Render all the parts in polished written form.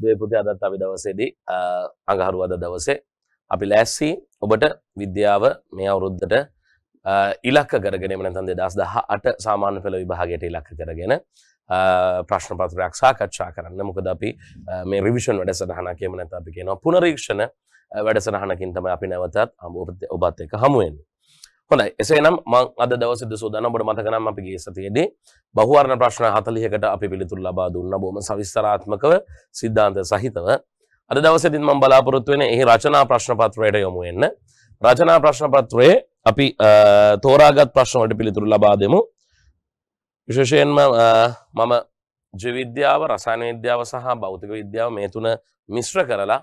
දුවේ පුතේ අදත් අපි දවසේදී අඟහරුවාදා දවසේ අපි ලෑස්ති ඔබට විද්‍යාව මේ අවුරුද්දට ඉලක්ක කරගෙන එම නැත්නම් 2018 සාමාන්‍ය පෙළ විභාගයට ඉලක්ක කරගෙන ප්‍රශ්න පත්‍රයක් සාකච්ඡා කරන්න. මොකද අපි මේ රිවිෂන් වැඩසටහනක් එහෙම නැත්නම් අපි කියනවා පුනරීක්ෂණ වැඩසටහනකින් තමයි අපි නැවතත් ඔබත් එක්ක හමු වෙන්නේ. හොඳයි, එසේනම් මම අද දවසේදී සූදානම්. ඔබට මතක නම් අපි ගිය සතියේදී බහුවර්ණ ප්‍රශ්න 40කට අපි පිළිතුරු ලබා දුන්නා බොහොම සවිස්තරාත්මකව සිද්ධාන්ත සහිතව. අද දවසේදී මම බලාපොරොත්තු වෙන්නේ එහි රචනා ප්‍රශ්න පත්‍රයට යොමු වෙන්න. රචනා ප්‍රශ්න පත්‍රයේ අපි තෝරාගත් ප්‍රශ්න වලට පිළිතුරු ලබා දෙමු. විශේෂයෙන්ම මම ජීව විද්‍යාව, රසායන විද්‍යාව සහ භෞතික විද්‍යාව මේ තුන මිශ්‍ර කරලා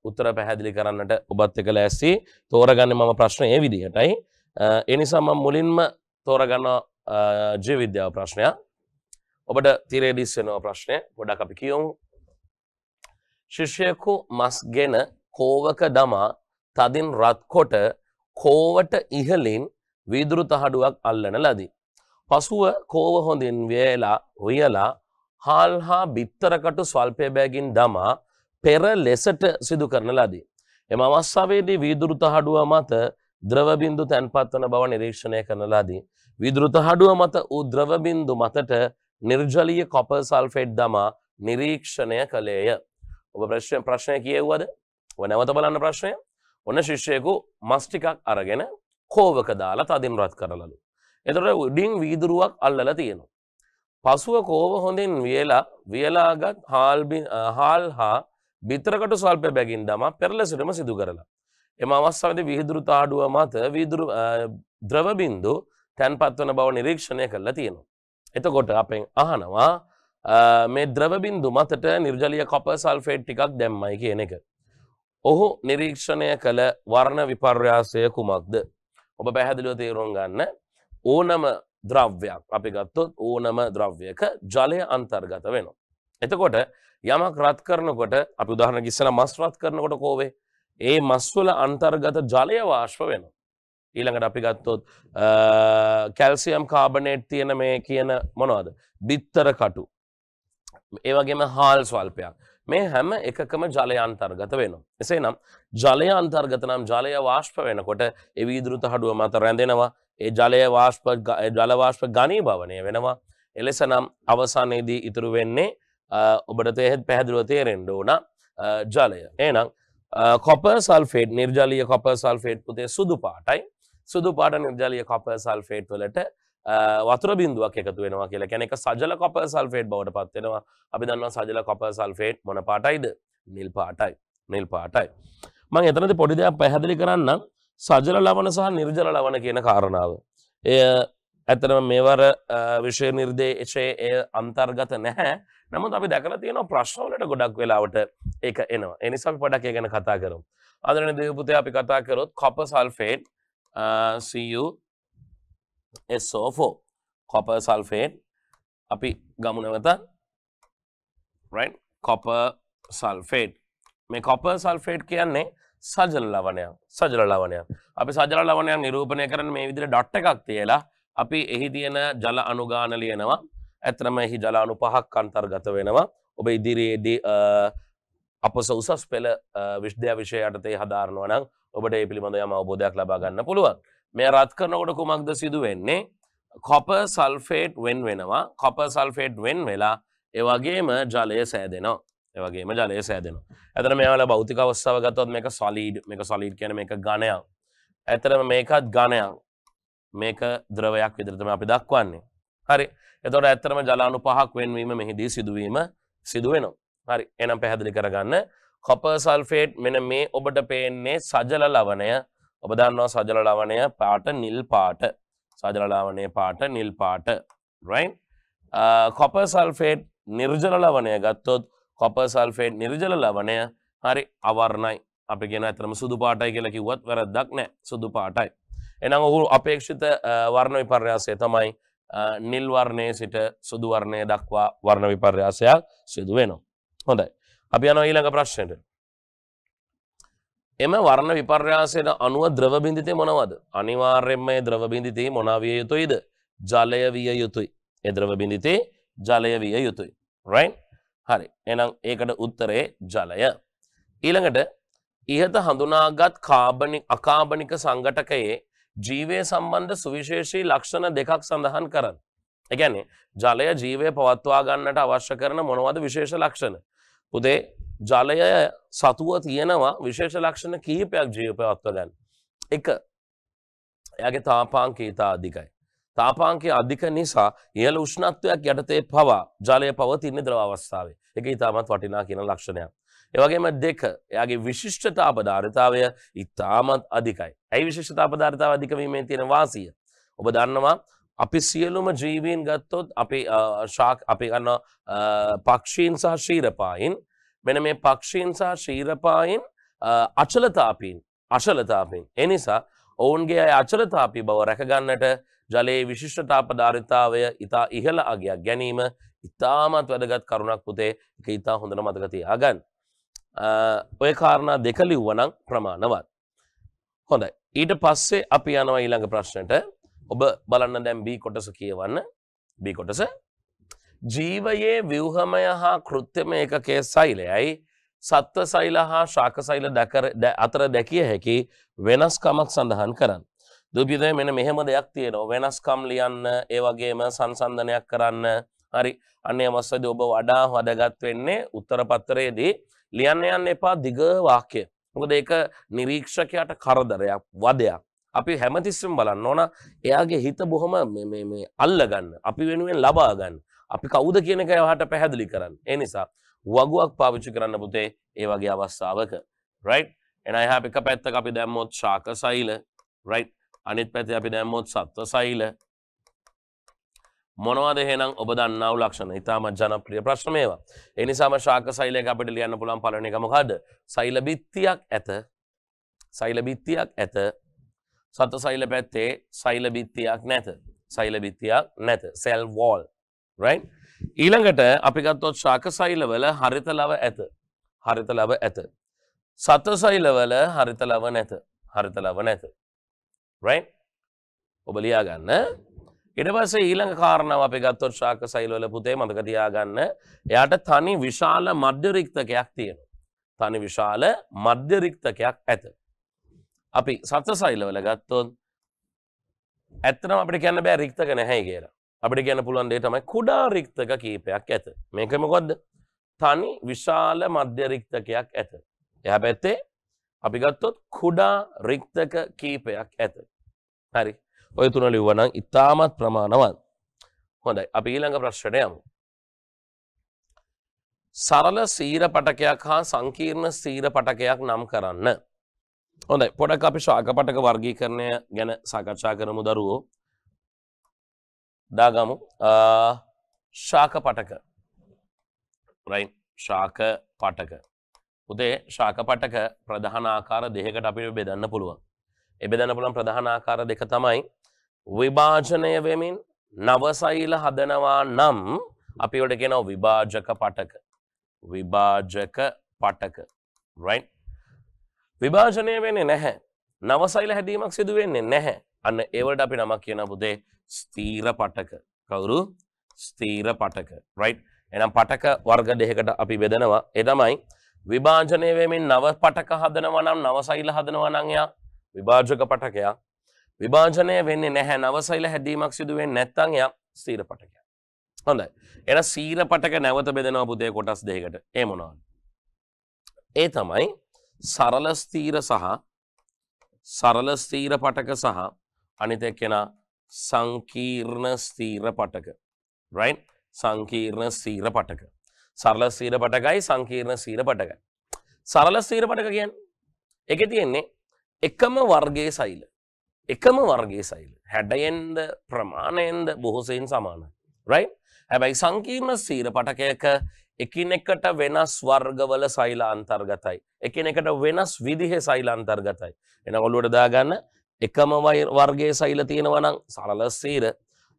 උත්තර පැහැදිලි කරන්නට ඔබත් එක්ක ලෑස්ති. තෝරගන්නේ මම ප්‍රශ්න ඒ විදිහටයි. ඒ නිසා මම මුලින්ම තෝරගන්න ජීව විද්‍යාව ප්‍රශ්නය. ඔබට තිරේ දිස් වෙනවා ප්‍රශ්නය. පොඩක් අපි කියමු. ශිෂ්‍යයෙකු මස්ගෙන කෝවක දමා තදින් රත් කොට කෝවට ඉහළින් වීදුරු තහඩුවක් අල්ලන ලදී. පසුව කෝව හොඳින් වියලා හාල් හා බිත්තරකටු ස්වල්පය බැගින් දමා පෙර ලෙසට සිදු කරන ලදී. එම අවස්ථාවේදී වීදුරු තහඩුව මත ද්‍රව බිඳු තැන්පත් වන බව නිරීක්ෂණය කරන ලදී. වීදුරු තහඩුව මත වූ ද්‍රව බිඳු මතට නිර්ජලීය කොපර් සල්ෆේට් දමා නිරීක්ෂණය කළේය. ඔබ ප්‍රශ්නය කියෙව්වද? ඔබ නැවත බලන්න ප්‍රශ්නය. ඔන්න ශිෂ්‍යයෙකු මස් ටිකක් අරගෙන කෝවක දාලා තදින් රත් කරලලු. එතකොට උඩින් වීදුරුවක් අල්ලලා තියෙනවා. පසුව කෝව හොඳින් වියලාගත් හාල් හා බිත්තරකට ස්වල්ප බැගින් දමා පෙරලෙසටම සිදු කරලා. එම අවස්ථාවේදී වීදුරු තාඩුව මත වීදුරු ද්‍රව බිඳු තැන්පත් වන බව නිරීක්ෂණය කරලා තියෙනවා. එතකොට අපෙන් අහනවා මේ ද්‍රව බිඳු මතට නිර්ජලීය කොපර් සල්ෆේට් ටිකක් දැම්මයි කියන එක. ඔහු නිරීක්ෂණය කළ වර්ණ විපර්යාසය කුමක්ද? ඔබ පැහැදිලිව තේරුම් ගන්න. ඕනම ද්‍රව්‍යයක් අපි ගත්තොත් ඕනම ද්‍රව්‍යයක ජලය අන්තර්ගත වෙනවා. එතකොට යමක් රත් කරනකොට අපි උදාහරණයක් ඉස්සලා මස් රත් කරනකොට කෝවේ ඒ මස් වල අන්තර්ගත ජලය වාෂ්ප වෙනවා. ඊළඟට අපි ගත්තොත් කැල්සියම් කාබනේට් තියෙන මේ කියන මොනවද? බිත්තර කටු. ඒ වගේම හාල් ස්වල්පයක්. මේ හැම එකකම ජලය අන්තර්ගත වෙනවා. එසේනම් ජලය අන්තර්ගත නම් ජලය වාෂ්ප වෙනකොට ඒ වීදුරු තහඩුව මත රැඳෙනවා. ඒ ජල වාෂ්ප ඝනීභවනය වෙනවා. එලෙසනම් අවසානයේදී ඉතුරු වෙන්නේ ඔබට පැහැදිලිව තේරෙන්න ඕන ජලය. එහෙනම් කොපර් සල්ෆේට් නිර්ජලීය කොපර් සල්ෆේට් පුතේ සුදු පාටයි. සුදු පාට නිර්ජලීය කොපර් සල්ෆේට් වලට වතුර බිඳුවක් එකතු වෙනවා කියලා කියන්නේ ඒක සජල කොපර් සල්ෆේට් බවට පත් වෙනවා. අපි දන්නවා සජල කොපර් සල්ෆේට් මොන පාටයිද? නිල් පාටයි. නිල් පාටයි. මම එතනදී පොඩි දෙයක් පැහැදිලි කරන්නම්. සජල ලවණ සහ නිර්ජල ලවණ කියන කාරණාව. එය ඇත්තටම මේවර විෂය නිර්දේශයේ අන්තර්ගත නැහැ. නමුත් අපි දැකලා තියෙනවා ප්‍රශ්න වලට ගොඩක් වෙලාවට ඒක එනවා. ඒ නිසා අපි පොඩක් ඒ ගැන කතා කරමු. ආදරණීය දේව පුතේ අපි කතා කරොත් copper sulphate CuSO4 copper sulphate අපි ගමු නැවත. right copper sulphate. මේ කොපර් සල්ෆේට් කියන්නේ සජල ලවණයක්. සජල ලවණයක්. අපි සජල ලවණයක් නිරූපණය කරන්න මේ විදිහට ඩොට් එකක් තියලා අපි එහි තියෙන ජල අණු ගාන ලියනවා. ඇත්තටම එහි ජල අණු 5ක් අන්තර්ගත වෙනවා. ඔබ ඉදිරියේදී අපොස උසස් පෙළ විද්‍යා විෂය යටතේ හදාරනවා නම් ඔබට ඒ පිළිබඳව යම් අවබෝධයක් ලබා ගන්න පුළුවන්. මේ රත් කරනකොට කුමක්ද සිදු වෙන්නේ? කොපර් සල්ෆේට් වෙන් වෙනවා. කොපර් සල්ෆේට් වෙන් වෙලා ඒ වගේම ජලය සෑදෙනවා. ඒ වගේම ජලය සෑදෙනවා. ඇත්තට මේවල භෞතික අවස්ථාව ගත්තොත් මේක සොලිඩ්. මේක සොලිඩ් කියන්නේ මේක ඝනයක්. ඇත්තටම මේකත් ඝනයක්. මේක ද්‍රවයක් විදිහට තමයි අපි දක්වන්නේ. හරි. එතකොට ඇත්තටම ජල අණු 5ක් වෙනවීම මෙහිදී සිදු වෙනවා. හරි. එහෙනම් පැහැදිලි කරගන්න. කොපර් සල්ෆේට් මෙන්න මේ ඔබට පේන්නේ සජල ලවණය. ඔබ දන්නවා සජල ලවණය පාට නිල් පාට. සජල ලවණයේ පාට නිල් පාට. right? කොපර් සල්ෆේට් නිර්ජල ලවණය ගත්තොත් කොපර් සල්ෆේට් නිර්ජල ලවණය හරි අවර්ණයි. අපි කියන අතරම සුදු පාටයි කියලා කිව්වත් වැරද්දක් නැහැ. සුදු පාටයි. එහෙනම් ඔහු අපේක්ෂිත වර්ණ විපර්යාසය තමයි නිල් වර්ණයේ සිට සුදු වර්ණය දක්වා වර්ණ විපර්යාසයක් සිදු වෙනවා. හොඳයි. අපි යනවා ඊළඟ ප්‍රශ්නෙට. එම වර්ණ විපර්යාසයට අනුව ද්‍රව බිඳිතේ මොනවද? අනිවාර්යයෙන්ම මේ ද්‍රව බිඳිතේ මොනවා විය යුතුයිද? ජලය විය යුතුයි. ඒ ද්‍රව බිඳිතේ ජලය විය යුතුයි. right? හරි. එහෙනම් ඒකට උත්තරේ ජලය. ඊළඟට ඉහත හඳුනාගත් අකාබනික සංඝටකයේ ජීවය සම්බන්ධ සුවිශේෂී ලක්ෂණ දෙකක් සඳහන් කරන්න. ඒ කියන්නේ ජලය ජීවය පවත්වා ගන්නට අවශ්‍ය කරන මොනවද විශේෂ ලක්ෂණ? පුතේ ජලය සතුව තියෙනවා විශේෂ ලක්ෂණ කිහිපයක් ජීව පවත්වා ගන්න. එක එයාගේ තාපාංකය ඉතා අධිකයි. තාපාංකය අධික නිසා ඉහළ උෂ්ණත්වයක් යටතේ පවා ජලය පවතින්නේ ද්‍රව අවස්ථාවේ. ඒක ඉතාමත් වටිනා කියන ලක්ෂණයක්. ඒ වගේම දෙක එයාගේ විශිෂ්ටතා පදාර්ථතාවය ඉතාමත් අධිකයි. ඇයි විශිෂ්ටතා පදාර්ථතාව අධික වීමේ තියෙන වාසිය? ඔබ දන්නවා අපි සියලුම ජීවීන් ගත්තොත් අපි ගන්න පක්ෂීන් සහ ක්ෂීරපායින් මෙන්න මේ පක්ෂීන් සහ ක්ෂීරපායින් අචලතාපීන් ඒ නිසා ඔවුන්ගේ අචලතාපී බව රැක ගන්නට ජලයේ විශිෂ්ටතා පදාර්ථතාවය ඉතා ඉහළ අගයක් ගැනීම ඉතාමත් වැදගත් කරුණක් පුතේ. ඒක ඉතා හොඳට මතක තියාගන්න. ඔය කාරණා දෙක ලිව්වනම් ප්‍රමාණවත්. හොඳයි. ඊට පස්සේ අපි යනවා ඊළඟ ප්‍රශ්නෙට. ඔබ බලන්න දැන් B කොටස කියවන්න. B කොටස ජීවයේ ව්‍යුහමය හා කෘත්‍යමය ඒකකයේ සෛලයයි සත්ව සෛල හා ශාක සෛල අතර දැකිය හැකි වෙනස්කමක් සඳහන් කරන්න. දුපිතේ මෙන්න මෙහෙම දෙයක් තියෙනවා. වෙනස්කම් ලියන්න, ඒ වගේම සංසන්දනයක් කරන්න. හරි. අන්නේ අවස්ථාවේදී ඔබ වඩා වැදගත් වෙන්නේ උත්තර පත්‍රයේදී ලියන්න යන්න එපා දිග වාක්‍ය. මොකද ඒක නිරීක්ෂකයාට කරදරයක්, වදයක්. අපි හැමතිස්සෙම බලන්න ඕන එයාගේ හිත බොහොම මේ අල්ල ගන්න. අපි වෙනුවෙන් ලබා ගන්න. අපි කවුද කියන එක එයාට පැහැදිලි කරන්න. ඒ නිසා වගුවක් පාවිච්චි කරන්න පුතේ ඒ වගේ අවස්ථාවක. right? එහෙනම් එහා එක පැත්තක අපි දැම්මොත් ශාක සෛල. right? අනිත් පැත්තේ අපි දැම්මොත් සත්ව සෛල. මොනවද එහෙනම් ඔබ දන්නා වූ ලක්ෂණ? ඉතාමත් ජනප්‍රිය ප්‍රශ්න මේවා. ඒ නිසාම ශාක සෛලයක අපිට ලියන්න පුළුවන් පළවෙනි එක මොකද්ද? සෛල බිත්තියක් ඇත. සෛල බිත්තියක් ඇත. සත්ව සෛල පැත්තේ සෛල බිත්තියක් නැත. සෛල බිත්තියක් නැත. cell wall. right? ඊළඟට අපි ගත්තොත් ශාක සෛලවල හරිත ලව ඇත. හරිත ලව ඇත. සත්ව සෛලවල හරිත ලව නැත. හරිත ලව නැත. right? ඔබ ලියා ගන්න. ඊට පස්සේ ඊළඟ කාරණාව අපි ගත්තොත් ශාක සෛලවල පුතේ මතක තියාගන්න එයාට තනි විශාල මධ්‍ය රික්තකයක් තියෙනවා. තනි විශාල මධ්‍ය රික්තකයක් ඇත. අපි සත්ව සෛලවල ගත්තොත් ඇත්තටම අපිට කියන්න බෑ රික්තක නැහැ කියලා. අපිට කියන්න පුළුවන් දේ තමයි කුඩා රික්තක කීපයක් ඇත. මේක මොකද්ද? තනි විශාල මධ්‍ය රික්තකයක් ඇත. එහා පැත්තේ අපි ගත්තොත් කුඩා රික්තක කීපයක් ඇත. හරි. ඔය තුන ලිව්වනම් ඉතාමත් ප්‍රමාණවත්. හොඳයි. අපි ඊළඟ ප්‍රශ්නයට යමු. සරල සීර පටකයක් හා සංකීර්ණ සීර පටකයක් නම් කරන්න. හොඳයි. පොඩක් අපි ශාක පටක වර්ගීකරණය ගැන සාකච්ඡා කරමු දරුවෝ. දාගමු. ශාක පටක. right? ශාක පටක. උදේ ශාක පටක ප්‍රධාන ආකාර දෙකකට අපිට බෙදන්න පුළුවන්. ඒ බෙදන්න පුළුවන් ප්‍රධාන ආකාර දෙක තමයි විභාජනය වෙමින් නවසෛල හදනවා නම් අපි ඒකට කියනවා විභාජක පටක. විභාජක පටක. right? විභාජනය වෙන්නේ නැහැ. නවසෛල හැදීමක් සිදු වෙන්නේ නැහැ. අන්න ඒවට අපි නමක් කියනවා පුතේ ස්ථීර පටක. කවුරු? ස්ථීර පටක. right? එහෙනම් පටක වර්ග දෙකකට අපි බෙදනවා. ඒ තමයි විභාජනය වෙමින් නව පටක හදනවා නම් නවසෛල හදනවා නම් එයා විභාජක පටකයක්. විභාජනය වෙන්නේ නැහැ නවසෛල හැදීමක් සිදු වෙන්නේ නැත්නම් එයා ස්ථීර පටකයක්. හොඳයි. එහෙනම් ස්ථීර පටක නැවත බෙදනවා පුතේ කොටස් දෙකකට. ඒ මොනවාද? ඒ තමයි සරල ස්ථීර පටක සහ අනිත් එක්කෙනා සංකීර්ණ ස්ථීර පටක. right? සංකීර්ණ ස්ථීර පටක. සරල ස්ථීර පටකයි සංකීර්ණ ස්ථීර පටකයි. සරල ස්ථීර පටක කියන්නේ ඒකේ තියෙන්නේ එකම වර්ගයේ සෛල. එකම වර්ගයේ සෛල. හැඩයෙන්ද ප්‍රමාණයෙන්ද බොහෝ සෙයින් සමානයි. right? හැබැයි සංකීර්ණ ස්ථීර පටකයක එකිනෙකට වෙනස් වර්ගවල සෛල අන්තර්ගතයි. එකිනෙකට වෙනස් විදිහේ සෛල අන්තර්ගතයි. එහෙනම් ඔළුවට දාගන්න එකම වර්ගයේ සෛල තියෙනවා නම් සරල ස්ථීර.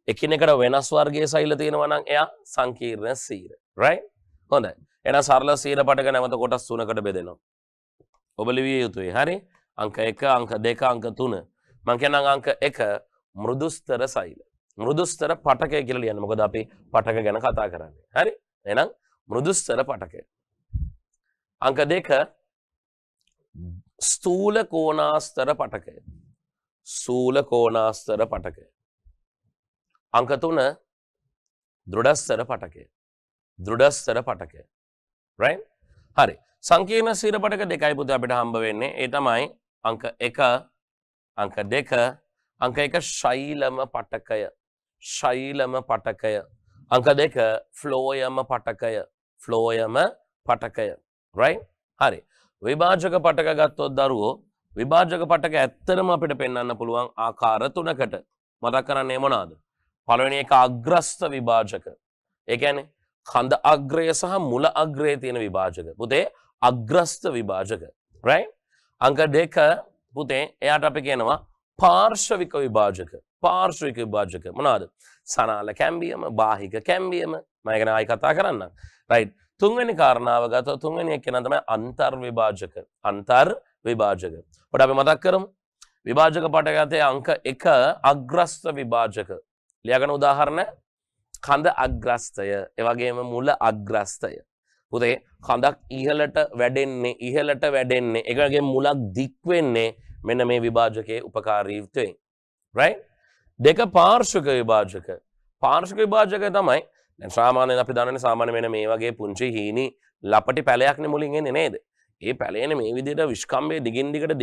එකිනෙකට වෙනස් වර්ගයේ සෛල තියෙනවා නම් එයා සංකීර්ණ ස්ථීර. right? හොඳයි. එහෙනම් සරල ස්ථීර පටක නැවත කොටස් තුනකට බෙදෙනවා. ඔබ ලිවිය යුතුයි. හරි? අංක 1, අංක 2, අංක 3. මම කියනවා අංක 1 මෘදුස්තර සෛල. මෘදුස්තර පටකය කියලා ලියන්න. මොකද අපි පටක ගැන කතා කරන්නේ. හරි? එහෙනම් මෘදුස්තර පටකය. අංක 2 ස්ථූල කෝණාස්තර පටකය. ස්ථූල කෝණාස්තර පටකය. අංක 3 දෘಢස්තර පටකය. දෘಢස්තර පටකය. right? හරි. සංකීර්ණ ස්ථිර පටක දෙකයි පුතේ අපිට හම්බ වෙන්නේ. ඒ තමයි අංක 1 අංක 2 අංක 1 ශෛලම පටකය. ශෛලම පටකය. අංක 2 ෆ්ලෝයම පටකය. ෆ්ලෝයම පටකය. right? හරි. විභාජක පටක ගත්තොත් දරුවෝ විභාජක පටක ඇත්තටම අපිට පෙන්වන්න පුළුවන් ආකාර තුනකට. මතක් කරන්නේ මොනවාද? පළවෙනි එක අග්‍රස්ත විභාජක. ඒ කියන්නේ කඳ අග්‍රය සහ මුල අග්‍රයේ තියෙන විභාජක. පුතේ අග්‍රස්ත විභාජක. right? අංක 2 පුතේ එයාට අපි කියනවා පාර්ශවික විභාජක. පාර්ශවික විභාජක මොනවාද? සනාල කැම්බියම, බාහික කැම්බියම. මම ගැන ආයි කතා කරන්නම්. right? තුන්වෙනි කාරණාව ගත්තොත් තුන්වෙනි එක කියන තමයි අන්තර් විභාජක. අන්තර් විභාජක. පොඩ අපි මතක් කරමු. විභාජක පටකයේ අංක 1 අග්‍රස්ත විභාජක. ලියාගන්න උදාහරණ කඳ අග්‍රස්තය, ඒ වගේම මුල අග්‍රස්තය. පුතේ කඳක් ඉහළට වැඩෙන්නේ ඒ වගේ මුලක් දික් වෙන්නේ මෙන්න මේ විභාජකයේ උපකාරීත්වයෙන්. right? දෙක පාර්ශ්වික විභාජක. පාර්ශ්වික විභාජකය තමයි දැන් සාමාන්‍යයෙන් අපි දන්නනේ සාමාන්‍ය වෙන මේ වගේ පුංචි හීනි ලපටි පැලයක්නේ මුලින් එන්නේ නේද? ඒ පැලයනේ මේ විදිහට විස්කම්බේ දිගින් දිගට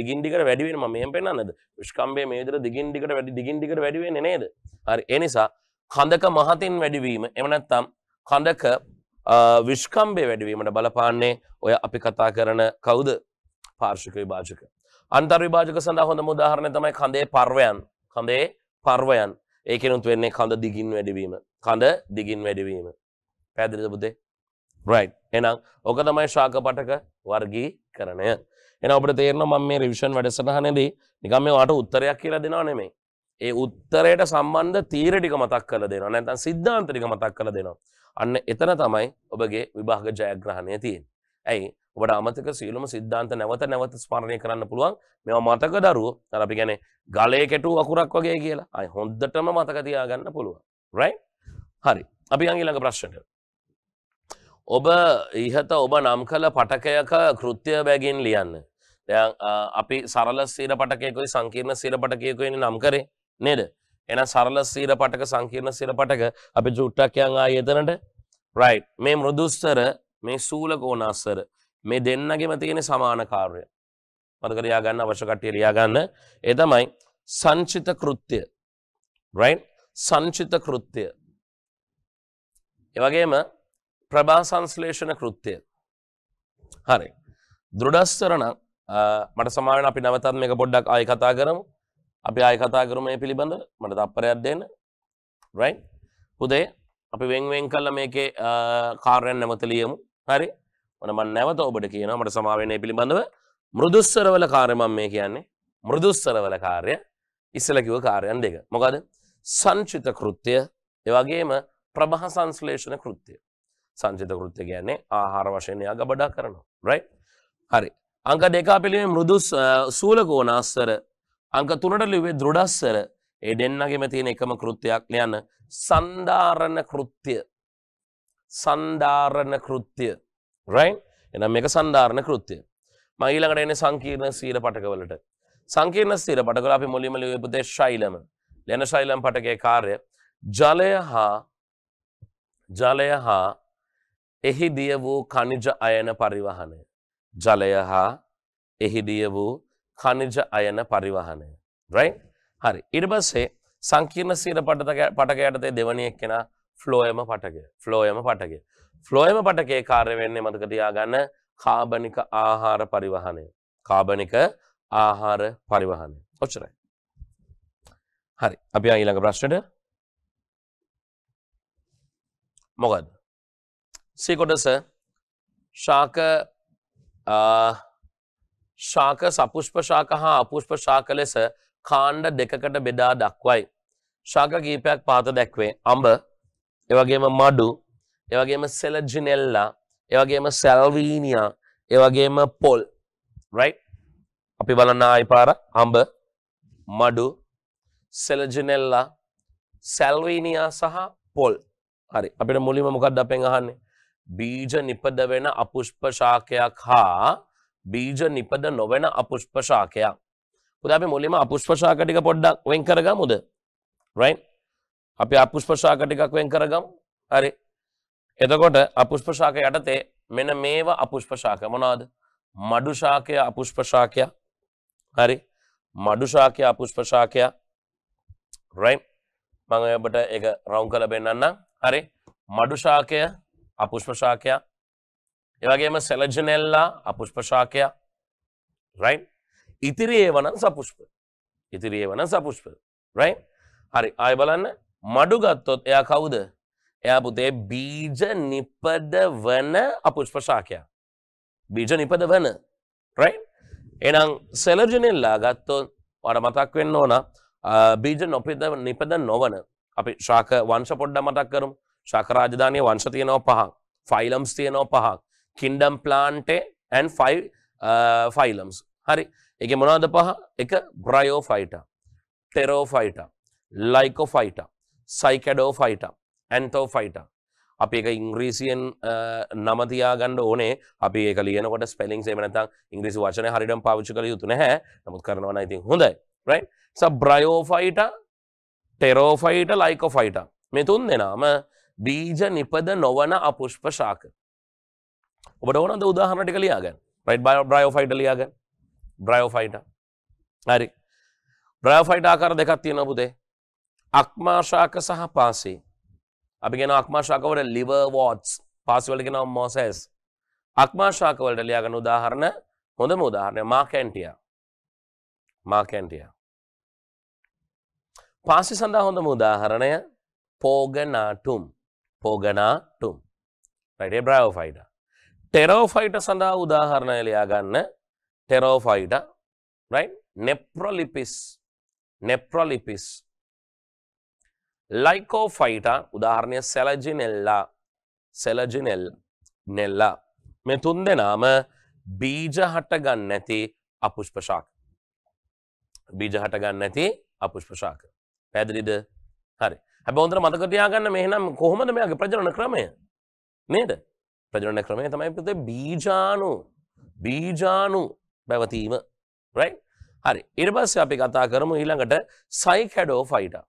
වැඩි වෙනවා. මම මෙහෙම පෙන්නන්නද? විස්කම්බේ මේ විදිහට දිගින් දිගට වැඩි වෙන්නේ නේද? හරි. ඒ නිසා කඳක මහතින් වැඩිවීම එහෙම නැත්නම් කඳක විස්කම්බේ වැඩිවීමට බලපාන්නේ ඔය අපි කතා කරන කවුද? පාර්ශ්වික විභාජක. අන්තර් විභාජක සඳහා හොඳම උදාහරණය තමයි කඳේ පර්වයන්. කඳේ පර්වයන්. ඒකෙනුත් වෙන්නේ කඳ දිගින් වැඩිවීම. කඳ දිගින් වැඩිවීම. පැහැදිලිද පුතේ? right. එහෙනම් ඔක තමයි ශාක පටක වර්ගීකරණය. එහෙනම් අපිට තේරෙනවා මම මේ රිවිෂන් වැඩසටහනේදී නිකන් මේ වාට උත්තරයක් කියලා දෙනව නෙමෙයි. ඒ උත්තරයට සම්බන්ධ තීර ටික මතක් කරලා දෙනවා. නැත්නම් සිද්ධාන්ත ටික මතක් කරලා දෙනවා. අන්න එතන තමයි ඔබගේ විභාග ජයග්‍රහණය තියෙන්නේ. ඇයි? ඔබට අමතක සියලුම සිද්ධාන්ත නැවත ස්මරණය කරන්න පුළුවන්. මේවා මතක දරුවෝ. අර අපි කියන්නේ ගලේ කෙටු අකුරක් වගේ කියලා. අය හොඳටම මතක තියාගන්න පුළුවන්. right? හරි. අපි යන් ඊළඟ ප්‍රශ්නට. ඔබ ඉහත ඔබ නම් කළ පටකයක කෘත්‍ය බැගින් ලියන්න. දැන් අපි සරල ස්ථිර පටකයකයි සංකීර්ණ ස්ථිර පටකයකයි නම් කරේ නේද? එහෙනම් සරල ස්ථිර පටක සංකීර්ණ ස්ථිර පටක අපි චුට්ටක් යන් ආයේ එතනට. right. මේ මෘදුස්තර මේ සූල කෝණාස්තර මේ දෙන්නගෙම තියෙන සමාන කාර්යය. මතක තියාගන්න අවශ්‍ය කට්ටිය ලියා ගන්න. ඒ තමයි සංචිත කෘත්‍ය. right? සංචිත කෘත්‍ය. ඒ වගේම ප්‍රභා සංශ්ලේෂණ කෘත්‍ය. හරි. දෘಢස්තර නම් මට සමාවෙන්න අපි නැවතත් මේක පොඩ්ඩක් ආයෙ කතා කරමු. අපි ආයෙ කතා කරමු මේ පිළිබඳව. මට තප්පරයක් දෙන්න. right? පුතේ අපි වෙන් කළා මේකේ කාර්යයන් නැවත ලියමු. හරි? මම නැවත ඔබට කියනවා මට සමාවෙන්න මේ පිළිබඳව මෘදුස්තර වල කාර්ය මම මේ කියන්නේ. මෘදුස්තර වල කාර්ය ඉස්සෙල්ලා කිව්ව කාර්යයන් දෙක. මොකද? සංචිත කෘත්‍ය ඒ වගේම ප්‍රභා සංශ්ලේෂණ කෘත්‍ය. සංචිත කෘත්‍ය කියන්නේ ආහාර වශයෙන් එයා ගබඩා කරනවා. right? හරි. අංක 2 අපි ලියුවේ මෘදු සූල කෝණාස්තර. අංක 3ට ලියුවේ දෘಢස්තර. ඒ දෙන්නගෙම තියෙන එකම කෘත්‍යයක් ලියන්න. සන්ධාරණ කෘත්‍ය. සන්ධාරණ කෘත්‍ය. right? එහෙනම් මේක සන්ධාරණ කෘත්‍ය. මම ඊළඟට එන්නේ සංකීර්ණ ස්ථිර පටකවලට. සංකීර්ණ ස්ථිර පටකවල අපි මුලින්ම ලියුවේ පුතේ ශෛලම. ලියන ශෛලම් පටකයේ කාර්ය ජලය හා එහි දිය වූ khනිජ අයන පරිවහනය. ජලය හා එහි දිය වූ khනිජ අයන පරිවහනය. right? හරි. ඊට පස්සේ සංකීර්ණ ස්ථිර පටකයට දෙවැනි එක්කෙනා ෆ්ලෝයම පටකය. ෆ්ලෝයම පටකය. ෆ්ලෝයම පටකයේ කාර්ය වෙන්නේ මතක තියාගන්න කාබනික ආහාර පරිවහනය. කාබනික ආහාර පරිවහනය. ඔච්චරයි. හරි. අපි ඊළඟ ප්‍රශ්නෙට. මොකද? C කොටස ශාක සපුෂ්ප ශාක හා අපුෂ්ප ශාක ලෙස කාණ්ඩ දෙකකට බෙදා දක්වයි. ශාක කීපයක් පහත දැක්වේ. අඹ, ඒ වගේම මඩු, ඒ වගේම සෙලජිනෙල්ලා, ඒ වගේම සැල්වීනියා, ඒ වගේම පොල්. right? අපි බලන්න ආයි පාර අඹ, මඩු, සෙලජිනෙල්ලා, සැල්වීනියා සහ පොල්. හරි. අපිට මුලින්ම මොකක්ද අපෙන් අහන්නේ? බීජ නිපද වෙන අපුෂ්ප ශාකයක් හා බීජ නිපද නොවන අපුෂ්ප ශාකයක්. පුතා අපි මුලින්ම අපුෂ්ප ශාක ටික පොඩ්ඩක් වෙන් කරගමුද? right? අපි අපුෂ්ප ශාක ටිකක් වෙන් කරගමු. හරි. එතකොට අපුෂ්ප ශාක යටතේ මෙන්න මේවා අපුෂ්ප ශාක මොනවාද? මඩු ශාකය අපුෂ්ප ශාකය. හරි. මඩු ශාකය අපුෂ්ප ශාකය. right? මම ඔබට ඒක රවුන්ඩ් කරලා පෙන්නන්නම්. හරි. මඩු ශාකය අපුෂ්ප ශාකය. ඒ වගේම සෙලජිනෙල්ලා අපුෂ්ප ශාකය. right? ඉතිරි ඒවා නම් සපුෂ්ප. ඉතිරි ඒවා නම් සපුෂ්ප. right? හරි. ආයෙ බලන්න. මඩු ගත්තොත් එයා කවුද? එයා පුතේ බීජ නිපද වන අපුෂ්ප ශාකය. බීජ නිපද වන. right? එහෙනම් සෙලජිනෙල්ලා ගත්තොත් ඔයාලට මතක් වෙන්න ඕන බීජ නිපද නොවන. අපි ශාක වංශ පොඩ්ඩක් මතක් කරමු. ශාක රාජධානියේ වංශ තියෙනවා 5ක්. ෆයිලම්ස් තියෙනවා 5ක්. කින්ඩම් ප්ලාන්ටේ and 5 ෆයිලම්ස්. හරි. ඒකේ මොනවද 5? එක බ්‍රයෝෆයිටා, ටෙරෝෆයිටා, ලයිකෝෆයිටා, සයිකැඩෝෆයිටා, ඇන්තෝෆයිටා. අපි ඒක ඉංග්‍රීසියෙන් නම තියාගන්න ඕනේ. අපි ඒක ලියනකොට ස්පෙලිංස් එහෙම නැත්නම් ඉංග්‍රීසි වචනේ හරියටම පාවිච්චි කළ යුතු නැහැ. නමුත් කරනවා නම් ඉතින් හොඳයි. right? so බ්‍රයෝෆයිටා, ටෙරෝෆයිටා, ලයිකෝෆයිටා. මේ තුන් දෙනාම බීජ නිපද නොවන අපුෂ්ප ශාක. ඔබට ඕනද උදාහරණ ටික ලියාගන්න. right? බ්‍රයෝෆයිටා ලියාගන්න. බ්‍රයෝෆයිටා. හරි. බ්‍රයෝෆයිටා ආකාර දෙකක් තියෙනවා පුතේ. අක්මා ශාක සහ පාසී. අපි කියනවා අක්මා ශාක වල liver warts, පාසී වල කියනවා mosses. අක්මා ශාක වලට ලියාගන්න උදාහරණ හොඳම උදාහරණය මාකැන්ටියා. මාකැන්ටියා. පාසී සඳහා හොඳම උදාහරණය පෝගනාටුම්. පෝගනාටුම්. right? ඒ බ්‍රයෝෆයිටා. ටෙරෝෆයිටා සඳහා උදාහරණය ලියාගන්න ටෙරෝෆයිටා. right? නෙප්‍රොලිපිස්. නෙප්‍රොලිපිස්. ලයිකෝෆයිටා උදාහරණය සෙලජිනෙල්ලා. සෙලජිනෙල්ලා. මේ තුන් දෙනාම බීජ හටගන්නේ නැති අපුෂ්ප ශාක. බීජ හටගන්නේ නැති අපුෂ්ප ශාක. පැහැදිලිද? හරි. හැබැයි හොඳට මතක තියාගන්න මෙහෙනම් කොහොමද මෙයාගේ ප්‍රජනන ක්‍රමය? නේද? ප්‍රජනන ක්‍රමය තමයි පුතේ බීජාණු පැවතීම. right? හරි. ඊට පස්සේ අපි කතා කරමු ඊළඟට සයිකැඩෝෆයිටා.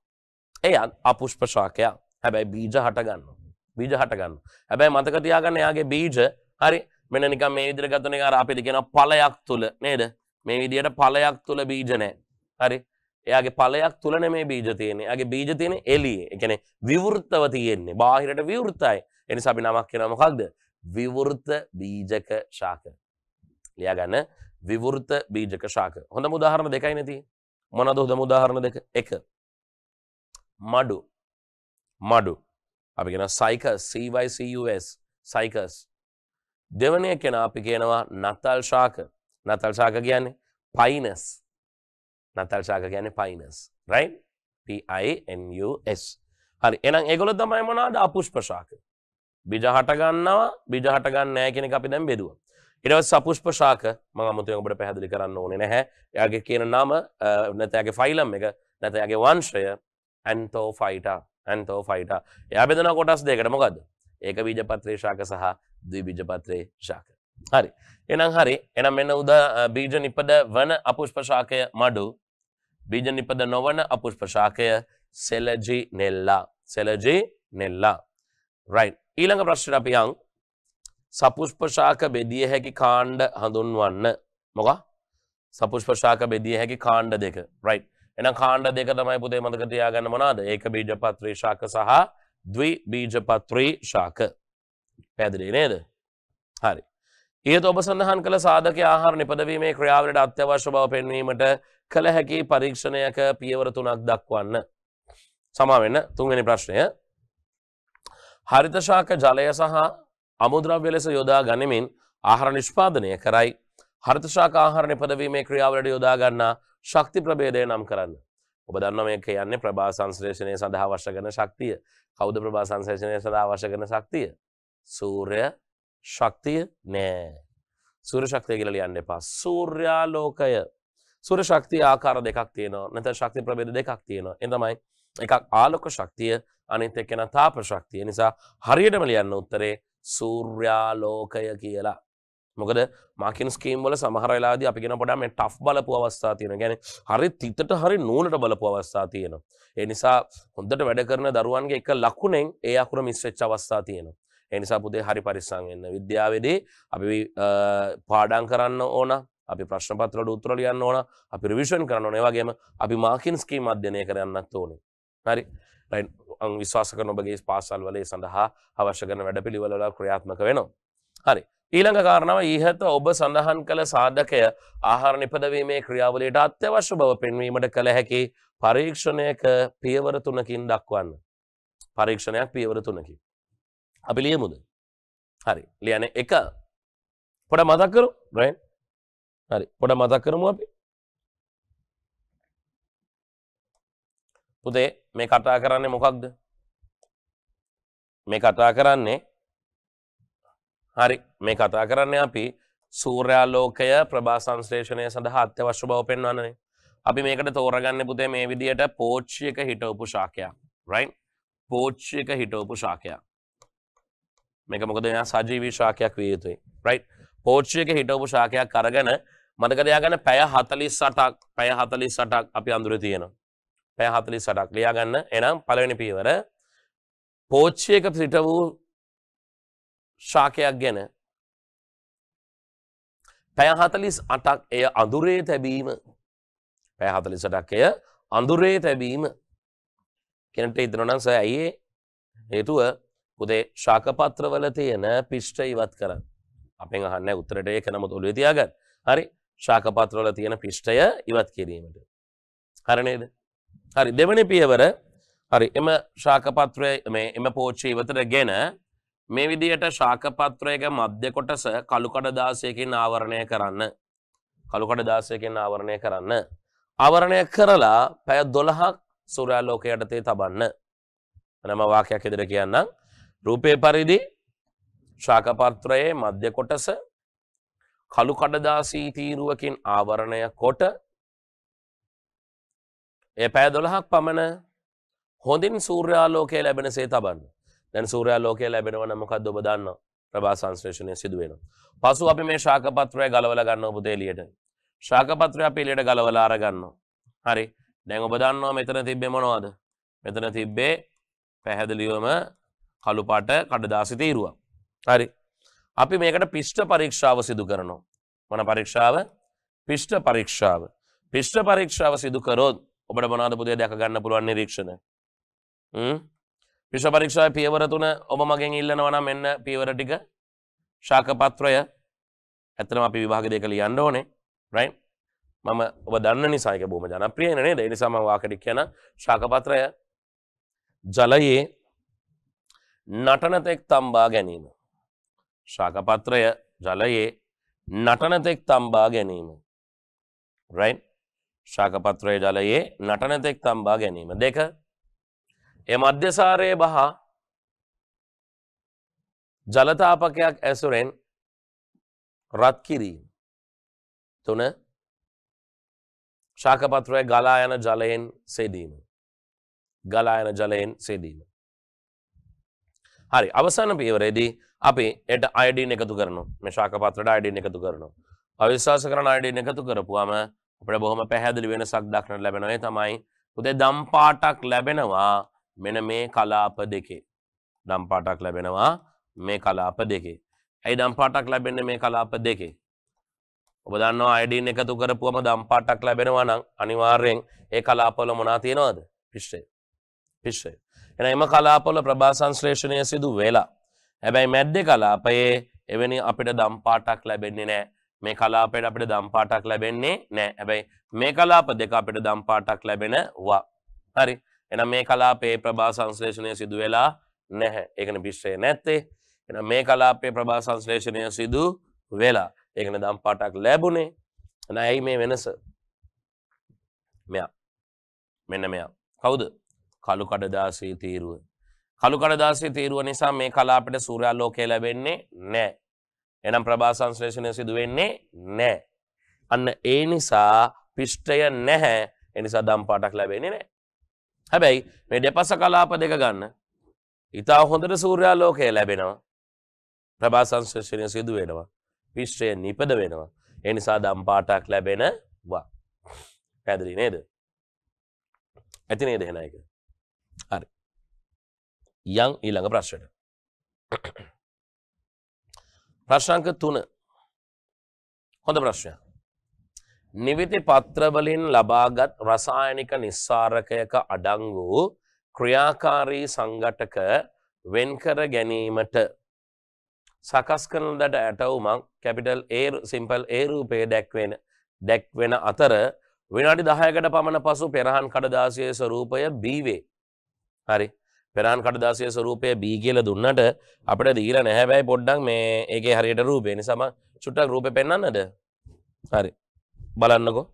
එයා අපුෂ්ප ශාකයක්. හැබැයි බීජ හට ගන්නවා. බීජ හට ගන්නවා. හැබැයි මතක තියාගන්න එයාගේ බීජ හරි මෙන්න නිකන් මේ විදිහට ගත්තොත් නිකන් අර අපිට කියනවා ඵලයක් තුල නේද? මේ විදිහට ඵලයක් තුල බීජ නැහැ. හරි. එයාගේ ඵලයක් තුල නෙමේ බීජ තියෙන්නේ. එයාගේ බීජ තියෙන්නේ එළියේ. ඒ කියන්නේ විවෘතව තියෙන්නේ. බාහිරට විවෘතයි. ඒ නිසා අපි නමක් කියනවා මොකක්ද? විවෘත බීජක ශාක. ලියා ගන්න විවෘත බීජක ශාක. හොඳම උදාහරණ දෙකයි නේ තියෙන්නේ. මොනවාද හොඳම උදාහරණ දෙක? එක මඩු. මඩු. අපි කියනවා සයිකස්, CYCUS, සයිකස්. දෙවැනි එක අපි කියනවා නතල් ශාක. නතල් ශාක කියන්නේ පයිනස්. නතල් ශාක කියන්නේ පයිනස්. right? PINUS. හරි. එහෙනම් ඒගොල්ලෝ තමයි මොනවාද? අපුෂ්ප ශාක. බීජ හට ගන්නවා, බීජ හට ගන්න නැහැ කියන එක අපි දැන් බෙදුවා. ඊට පස්සේ අපුෂ්ප ශාක මම අමුතුවෙන් ඔබට පැහැදිලි කරන්න ඕනේ නැහැ. එයාගේ කියන නම නැත්නම් එයාගේ ෆයිලම් එක නැත්නම් එයාගේ වංශය ඇන්තෝෆයිටා. ඇන්තෝෆයිටා. එයා බෙදෙන කොටස් දෙකකට මොකද්ද? ඒක බීජපත්‍රී ශාක සහ ද්විබීජපත්‍රී ශාක. හරි. එහෙනම් හරි. එහෙනම් මෙන්න බීජ නිපද වන අපුෂ්ප ශාකය මඩු. බීජ නිපද නොවන අපුෂ්ප ශාකය සෙලජිනෙල්ලා. සෙලජිනෙල්ලා. right. ඊළඟ ප්‍රශ්නයට අපි යන් සපුෂ්ප ශාක බෙදිය හැකි කාණ්ඩ හඳුන්වන්න. මොකක්? සපුෂ්ප ශාක බෙදිය හැකි කාණ්ඩ දෙක. right. එහෙනම් කාණ්ඩ දෙක තමයි පුතේ මතක තියාගන්න මොනවාද? ඒක බීජපත්‍රී ශාක සහ ද්විබීජපත්‍රී ශාක. පැහැදිලි නේද? හරි. ඊට ඔබ සඳහන් කළ සාධක ආහාර නිපදවීමේ ක්‍රියාවලියට අත්‍යවශ්‍ය බව පෙන්වීමට කළ හැකි පරීක්ෂණයක පියවර 3ක් දක්වන්න. සමා වෙන්න තුන්වෙනි ප්‍රශ්නය. හරිත ශාක ජලය සහ අමුද්‍රව්‍ය ලෙස යොදා ගනිමින් ආහාර නිෂ්පාදනය කරයි. හරිත ශාක ආහාර නිපදවීමේ ක්‍රියාවලියට යොදා ගන්නා ශක්ති ප්‍රභේදය නම් කරන්න. ඔබ දන්නවා මේ කියන්නේ ප්‍රභා සංශ්ලේෂණය සඳහා අවශ්‍ය කරන ශක්තිය. කවුද ප්‍රභා සංශ්ලේෂණය සඳහා අවශ්‍ය කරන ශක්තිය? සූර්ය ශක්තිය නෑ. සූර්ය ශක්තිය කියලා ලියන්න එපා. සූර්යාලෝකය. සූර්ය ශක්තිය ආකාර දෙකක් තියෙනවා. නැත්නම් ශක්ති ප්‍රභේද දෙකක් තියෙනවා. ඒ තමයි එකක් ආලෝක ශක්තිය, අනිත් එක න තාප ශක්තිය. නිසා හරියටම ලියන්න උත්තරේ සූර්යාලෝකය කියලා. මොකද මාකින් ස්කීම් වල සමහර වෙලාවදී අපි කියන පොඩ්ඩක් මේ ටෆ් බලපු අවස්ථා තියෙනවා. කියන්නේ හරි තිතට හරි නූලට බලපු අවස්ථා තියෙනවා. ඒ නිසා හොඳට වැඩ කරන දරුවන්ගේ එක ලකුණෙන් ඒ අකුර මිස් වෙච්ච අවස්ථා තියෙනවා. ඒ නිසා පුතේ හරි පරිස්සම් වෙන්න. විද්‍යාවේදී අපි පාඩම් කරන්න ඕන, අපි ප්‍රශ්න පත්‍ර වල උත්තර ලියන්න ඕන, අපි රිවිෂන් කරන්න ඕන. ඒ වගේම අපි මාකින් ස්කීම් අධ්‍යයනය කරන්නත් ඕනේ. හරි. රයිට්. විශ්වාස කරන ඔබගේ පාසල් වල ඒ සඳහා අවශ්‍ය කරන වැඩපිළිවෙළ වල ක්‍රියාත්මක වෙනවා. හරි. ඊළඟ කාරණාව ඊහත ඔබ සඳහන් කළ සාධකය ආහාර නිපදවීමේ ක්‍රියාවලියට අත්‍යවශ්‍ය බව පෙන්වීමට කළ හැකි පරීක්ෂණයක පියවර 3කින් දක්වන්න. පරීක්ෂණයක් පියවර 3කින්. අපි ලියමුද? හරි. ලියන්නේ 1. පොඩ මතක් කරමු. රයිට්. හරි. පොඩ මතක් කරමු අපි. පුතේ මේ කතා කරන්නේ මොකක්ද? මේ කතා කරන්නේ හරි මේ කතා කරන්නේ අපි සූර්යාලෝකය ප්‍රභා සංශ්ලේෂණය සඳහා අත්‍යවශ්‍ය බව පෙන්වන්නනේ. අපි මේකට තෝරගන්නේ පුතේ මේ විදියට පෝච්චියක හිටවපු ශාකයක්. right? පෝච්චියක හිටවපු ශාකයක්. මේක මොකද එයා සජීවී ශාකයක් විය යුතුයි. right? පෝච්චියක හිටවපු ශාකයක් අරගෙන මතක තියාගන්න පැය 48ක් අපි අඳුරේ තියෙනවා. පැය 48ක් ලියා ගන්න. එහෙනම් පළවෙනි පියවර පෝච්චියක පිට වූ ශාකයක් ගැන පැය 48ක් එය අඳුරේ තැබීම. පැය 48ක් එය අඳුරේ තැබීම. කෙනෙක්ට හිතනවා නම් සර් ඇයි හේතුව පුතේ ශාක පත්‍රවල තියෙන පිෂ්ඨ ඉවත් කරන්න. අපෙන් අහන්නේ උත්තරයට ඒක නමුත් ඔළුවේ තියාගන්න. හරි. ශාක පත්‍රවල තියෙන පිෂ්ඨය ඉවත් කිරීමට. හරි නේද? හරි දෙවෙනි පියවර හරි එම ශාක පත්‍රය එම පෝච්චිය ඉවතටගෙන මේ විදියට ශාක පත්‍රයක මධ්‍ය කොටස කළු කඩදාසියකින් ආවරණය කරන්න. කළු කඩදාසියකින් ආවරණය කරන්න. ආවරණය කරලා පැය 12ක් සූර්යාලෝකය යටතේ තබන්න. මම වාක්‍යයක් ඉදිරියට කියන්නම්. රූපේ පරිදි ශාක පත්‍රයේ මධ්‍ය කොටස කළු කඩදාසී තීරුවකින් ආවරණය කොට ඒ පැය 12ක් පමණ හොඳින් සූර්යාලෝකය ලැබෙනසේ තබන්න. දැන් සූර්යාලෝකය ලැබෙනවා නම් මොකද්ද ඔබ දන්නවා? ප්‍රභා සංශ්ලේෂණය සිදු වෙනවා. පසු අපි මේ ශාක පත්‍රය ගලවලා ගන්නවා පුතේ එළියට. ශාක පත්‍රය අපි එළියට ගලවලා අර ගන්නවා. හරි. දැන් ඔබ දන්නවා මෙතන තිබ්බේ මොනවද? මෙතන තිබ්බේ පැහැදිලිවම කළු පාට කඩදාසි තීරුවක්. හරි. අපි මේකට පිෂ්ඨ පරීක්ෂාව සිදු කරනවා. මොන පරීක්ෂාව? පිෂ්ඨ පරීක්ෂාව. පිෂ්ඨ පරීක්ෂාව සිදු කරොත් ඔබට මොනවද පුතේ දැක ගන්න පුළුවන් නිරීක්ෂණ? පිෂ්ඨ පරීක්ෂාවේ පියවර 3 ඔබ මගෙන් ඉල්ලනවා නම් මෙන්න පියවර ටික. ශාක පත්‍රය ඇත්තටම අපි විභාග දෙක ලියන්න ඕනේ. right? මම ඔබ දන්න නිසා ඒක බොහොම ජනප්‍රිය නේද? ඒ නිසා මම වාක්‍යයක් කියන ශාක පත්‍රය ජලයේ නටන තෙක් තම්බා ගැනීම. ශාක පත්‍රය ජලයේ නටන තෙක් තම්බා ගැනීම. right? ශාක පත්‍රය ජලයේ නටන තෙක් තම්බා ගැනීම. 2 ඒ මධ්‍යසාරයේ බහ ජලතාපකයක් ඇසුරෙන් රත් කිරීම. 3 ශාක පත්‍රයේ ගලා යන ජලයෙන් සෙදීම. ගලා යන ජලයෙන් සෙදීම. හරි අවසාන පියවරේදී අපි ඒට අයඩින් එකතු කරනවා. මේ ශාක පත්‍රයට අයඩින් එකතු කරනවා. අවිශ්වාස කරන අයඩින් එකතු කරපුවාම අපිට බොහොම පැහැදිලි වෙනසක් දක්නට ලැබෙනවා. ඒ තමයි උදේ දම් පාටක් ලැබෙනවා මෙන්න මේ කලාප දෙකේ. දම් පාටක් ලැබෙනවා මේ කලාප දෙකේ. ඇයි දම් පාටක් ලැබෙන්නේ මේ කලාප දෙකේ? ඔබ දන්නවා අයඩින් එකතු කරපුවම දම් පාටක් ලැබෙනවා නම් අනිවාර්යෙන් ඒ කලාපවල මොනවා තියෙනවද? පිෂ්ඨය. පිෂ්ඨය. එහෙනම් එම කලාපවල ප්‍රභා සංශ්ලේෂණය සිදු වෙලා. හැබැයි මැද්දේ කලාපයේ එවැනි අපිට දම් පාටක් ලැබෙන්නේ නැහැ. මේ කලාපයට අපිට දම් පාටක් ලැබෙන්නේ නැහැ. හැබැයි මේ කලාප දෙක අපිට දම් පාටක් ලැබෙනවා. හරි. එහෙනම් මේ කලාපයේ ප්‍රභා සංශ්ලේෂණය සිදු වෙලා නැහැ. ඒකනේ පිෂ්ඨය නැත්තේ. එහෙනම් මේ කලාපයේ ප්‍රභා සංශ්ලේෂණය සිදු වෙලා. ඒකනේ දම් පාටක් ලැබුණේ. එහෙනම් ඇයි මේ වෙනස? මෙයා. මෙන්න මෙයා. කවුද? කළු කඩදාසියේ තීරුව. කළු කඩදාසියේ තීරුව නිසා මේ කලාපයට සූර්යාලෝකය ලැබෙන්නේ නැහැ. එහෙනම් ප්‍රභා සංශ්ලේෂණය සිදු වෙන්නේ නැහැ. අන්න ඒ නිසා පිෂ්ඨය නැහැ. ඒ නිසා දම් පාටක් ලැබෙන්නේ නැහැ. හැබැයි මේ දෙපස කලාප දෙක ගන්න. ඊට හොඳට සූර්යාලෝකය ලැබෙනවා. ප්‍රභා සංශ්ලේෂණය සිදු වෙනවා. විශ්වය නිපද වෙනවා. ඒ නිසා දම් පාටක් ලැබෙනවා. පැහැදිලි නේද? ඇති නේද එහෙනම් ඒක? හරි. යන් ඊළඟ ප්‍රශ්නයට. ප්‍රශ්නාංක 3. හොඳ ප්‍රශ්නයක්. නිවිති පත්‍ර වලින් ලබාගත් රසායනික නිස්සාරකයක අඩංගු ක්‍රියාකාරී සංඝටක වෙන්කර ගැනීමට සකස් කරන ලද ඇටවුමක් කැපිටල් A සිම්පල් A රූපයේ දැක්වෙන අතර විනාඩි 10කට පමණ පසු පෙරහන් කඩදාසියේ ස්වරූපය B වේ. හරි. පෙරහන් කඩදාසියේ ස්වරූපය B කියලා දුන්නට අපිට දීලා නැහැ බෑ පොඩ්ඩක් මේ ඒකේ හරියට රූපේ නිසාම චුට්ටක් රූපේ පෙන්වන්නද? හරි. බලන්නකෝ.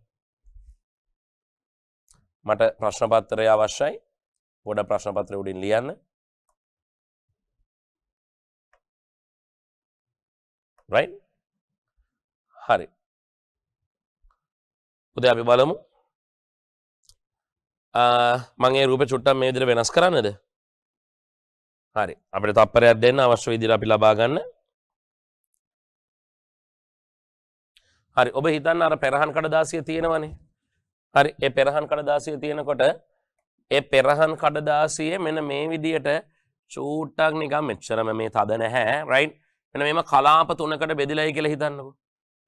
මට ප්‍රශ්න පත්‍රය අවශ්‍යයි. පොඩ ප්‍රශ්න පත්‍රය උඩින් ලියන්න. right? හරි. උදේ අපි බලමු. මම ඒ රූපේ චුට්ටක් මේ විදිහට වෙනස් කරන්නද? හරි. අපිට තප්පරයක් දෙන්න අවශ්‍ය විදිහට අපි ලබා ගන්න. හරි. ඔබ හිතන්න අර පෙරහන් කඩදාසිය තියෙනවනේ. හරි. ඒ පෙරහන් කඩදාසිය තියෙනකොට ඒ පෙරහන් කඩදාසියේ මෙන්න මේ විදිහට චූට්ටක් නිකන් මෙච්චරම මේ තද නැහැ. right? මෙන්න මේම කලාප තුනකට බෙදිලායි කියලා හිතන්නකෝ.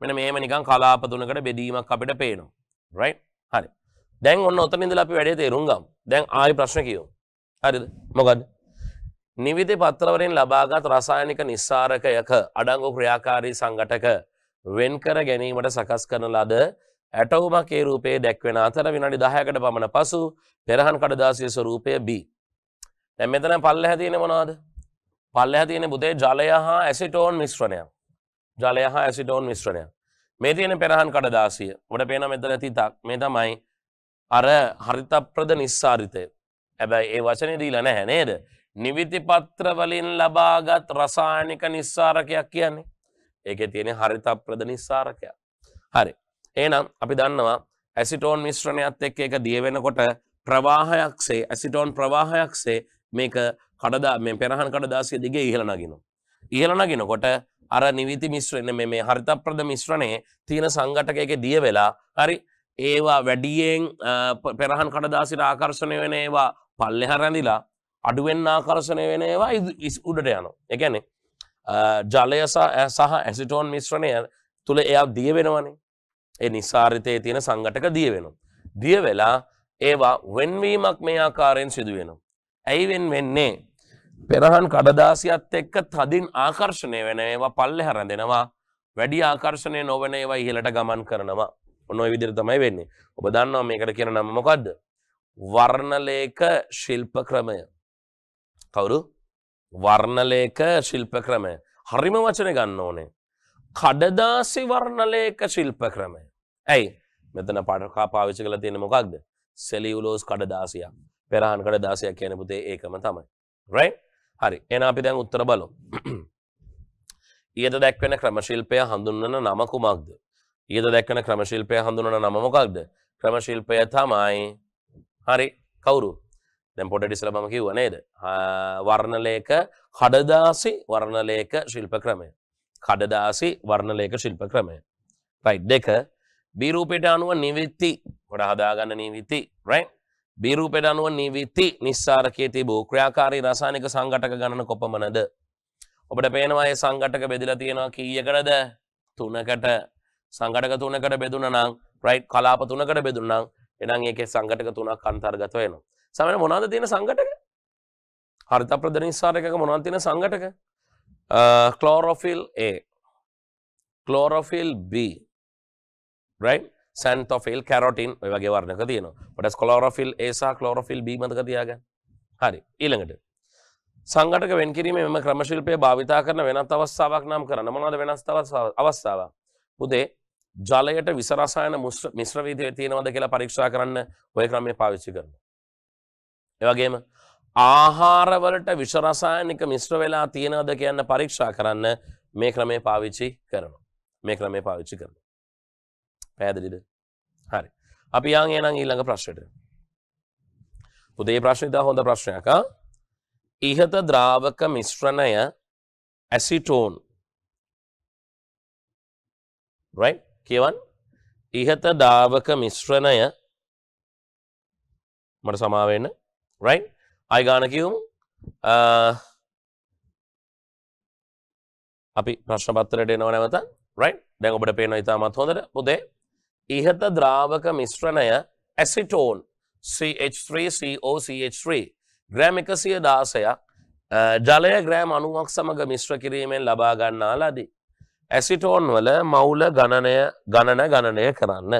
මෙන්න මේම නිකන් කලාප තුනකට බෙදීමක් අපිට පේනවා. right? හරි. දැන් ඔන්න ඔතන ඉඳලා අපි වැඩේ තේරුම් ගමු. දැන් ආයි ප්‍රශ්න කියමු. හරිද? මොකද්ද? නිවිති පත්‍ර වලින් ලබාගත් රසායනික නිස්සාරකයක අඩංගු ක්‍රියාකාරී සංඝටක වෙන්කර ගැනීමට සකස් කරන ලද ඇටවුමක් ඒ රූපයේ දැක්වෙන අතර විනාඩි 10කට පමණ පසු පෙරහන් කඩදාසියේ ස්වරූපය B. දැන් මෙතන පල්ලෙහා තියෙන්නේ මොනවද? පල්ලෙහා තියෙන්නේ පුතේ ජලය හා ඇසිටෝන් මිශ්‍රණයක්. ජලය හා ඇසිටෝන් මිශ්‍රණයක්. මේ තියෙන පෙරහන් කඩදාසිය. ඔබට පේනවා මෙතන තිතක්. මේ තමයි අර හරිතප්‍රද නිස්සාරිතය. හැබැයි ඒ වචනේ දීලා නැහැ නේද? නිවිති පත්‍ර වලින් ලබාගත් රසායනික නිස්සාරකයක් කියන්නේ. ඒකේ තියෙන හරිතප්‍රද නිස්සාරකයක්. හරි. එහෙනම් අපි දන්නවා ඇසිටෝන් මිශ්‍රණයත් එක්ක ඒක දිය වෙනකොට ප්‍රවාහයක්සේ ඇසිටෝන් ප්‍රවාහයක්සේ මේක මේ පෙරහන් කඩදාසිය දිගේ ඉහළ නගිනවා. ඉහළ නගිනකොට අර නිවිති මිශ්‍රණය මේ හරිතප්‍රද මිශ්‍රණයේ තියෙන සංඝටකයක දිය වෙලා හරි ඒවා වැඩියෙන් පෙරහන් කඩදාසියට ආකර්ෂණය වෙන ඒවා පල්ලෙහා රැඳිලා අඩුවෙන් ආකර්ෂණය වෙන ඒවා උඩට යනවා. ඒ කියන්නේ ජලය සහ ඇසිටෝන් මිශ්‍රණය තුල එයා දිය වෙනවනේ. ඒ නිස්සාරිතයේ තියෙන සංඝටක දිය වෙනවා. දිය වෙලා ඒවා වෙන්වීමක් මේ ආකාරයෙන් සිදු වෙනවා. ඇයි වෙන්නේ? පෙරහන් කඩදාසියත් එක්ක තදින් ආකර්ෂණය වෙන ඒවා පල්ලෙහා රැඳෙනවා. වැඩි ආකර්ෂණය නොවන ඒවා ඉහළට ගමන් කරනවා. ඔන්න ඔය විදිහට තමයි වෙන්නේ. ඔබ දන්නවා මේකට කියන නම මොකද්ද? වර්ණලේඛ ශිල්ප ක්‍රමය. කවුරු? වර්ණලේඛ ශිල්ප ක්‍රමය. හරිම වචනේ ගන්න ඕනේ. කඩදාසි වර්ණලේඛ ශිල්ප ක්‍රමය. ඇයි? මෙතන පාවිච්චි කරලා තියෙන්නේ මොකක්ද? සෙලියුලෝස් කඩදාසියක්. පෙරහන් කඩදාසියක් කියන්නේ පුතේ ඒකම තමයි. right? හරි. එහෙනම් අපි දැන් උත්තර බලමු. ඊට දැක්වෙන ක්‍රම ශිල්පය හඳුන්වන නම කුමක්ද? ඊට දැක්වෙන ක්‍රම ශිල්පය හඳුන්වන නම මොකක්ද? ක්‍රම ශිල්පය තමයි හරි කවුරු? දැන් පොඩ්ඩක් ඉස්සෙල්ලා මම කිව්වා නේද? වර්ණලේඛ කඩදාසි වර්ණලේඛ ශිල්ප ක්‍රමය. කඩදාසි වර්ණලේඛ ශිල්ප ක්‍රමය. right. දෙක B රූපයට අනුව නිවිති කොට හදාගන්න නිවිති right. B රූපයට අනුව නිවිති නිස්සාරකයේ තිබූ ක්‍රියාකාරී රසායනික සංඝටක ගණන කොපමණද? ඔබට පේනවා මේ සංඝටක බෙදලා තියෙනවා කීයකටද? 3කට. සංඝටක 3කට බෙදුණා නම් right කලාප 3කට බෙදුණා නම් එහෙනම් ඒකේ සංඝටක 3ක් අන්තර්ගත වෙනවා. සමහර මොනවද තියෙන සංඝටක? හරිතප්‍රද නිස්සාරකයක මොනවද තියෙන සංඝටක? chlorophyll A, chlorophyll B, right? xanthophyll, carotene ඔය වගේ වර්ණක තියෙනවා. ඊට chlorophyll A සහ chlorophyll B මතක තියාගන්න. හරි. ඊළඟට සංඝටක වෙන් කිරීමේ මෙම ක්‍රම ශිල්පය භාවිතා කරන වෙනත් අවස්ථාවක් නම් කරන්න. මොනවද වෙනස් අවස්ථාවක්? පුතේ ජලයට විස රසායන මිශ්‍ර විදිහේ තියෙනවද කියලා පරීක්ෂා කරන්න ඔය ක්‍රමය පාවිච්චි කරනවා. ඒ වගේම ආහාරවලට විෂ රසායනික මිශ්‍ර වෙලා තියෙනවද කියන පරීක්ෂා කරන්න මේ ක්‍රමය පාවිච්චි කරනවා. මේ ක්‍රමය පාවිච්චි කරනවා. පැහැදිලිද? හරි. අපි යන් එනං ඊළඟ ප්‍රශ්නෙට. පුතේ ප්‍රශ්නේ දා හොඳ ප්‍රශ්නයක්. ඉහත ද්‍රාවක මිශ්‍රණය ඇසිටෝන් right කියවන් ඉහත දාවක මිශ්‍රණය මට සමා වෙන්න right ආයි ගාන කියමු අපි ප්‍රශ්න පත්‍රයට එනවා නැවත right දැන් ඔබට පේනවා ඉතාමත් හොඳට පුතේ ඉහත ද්‍රාවක මිශ්‍රණය ඇසිටෝන් CH3COCH3 ග්‍රෑම් 116ක් ජලය ග්‍රෑම් 90ක් සමග මිශ්‍ර කිරීමෙන් ලබා ගන්නා ලදී. ඇසිටෝන් වල මවුල ගණනය කරන්න.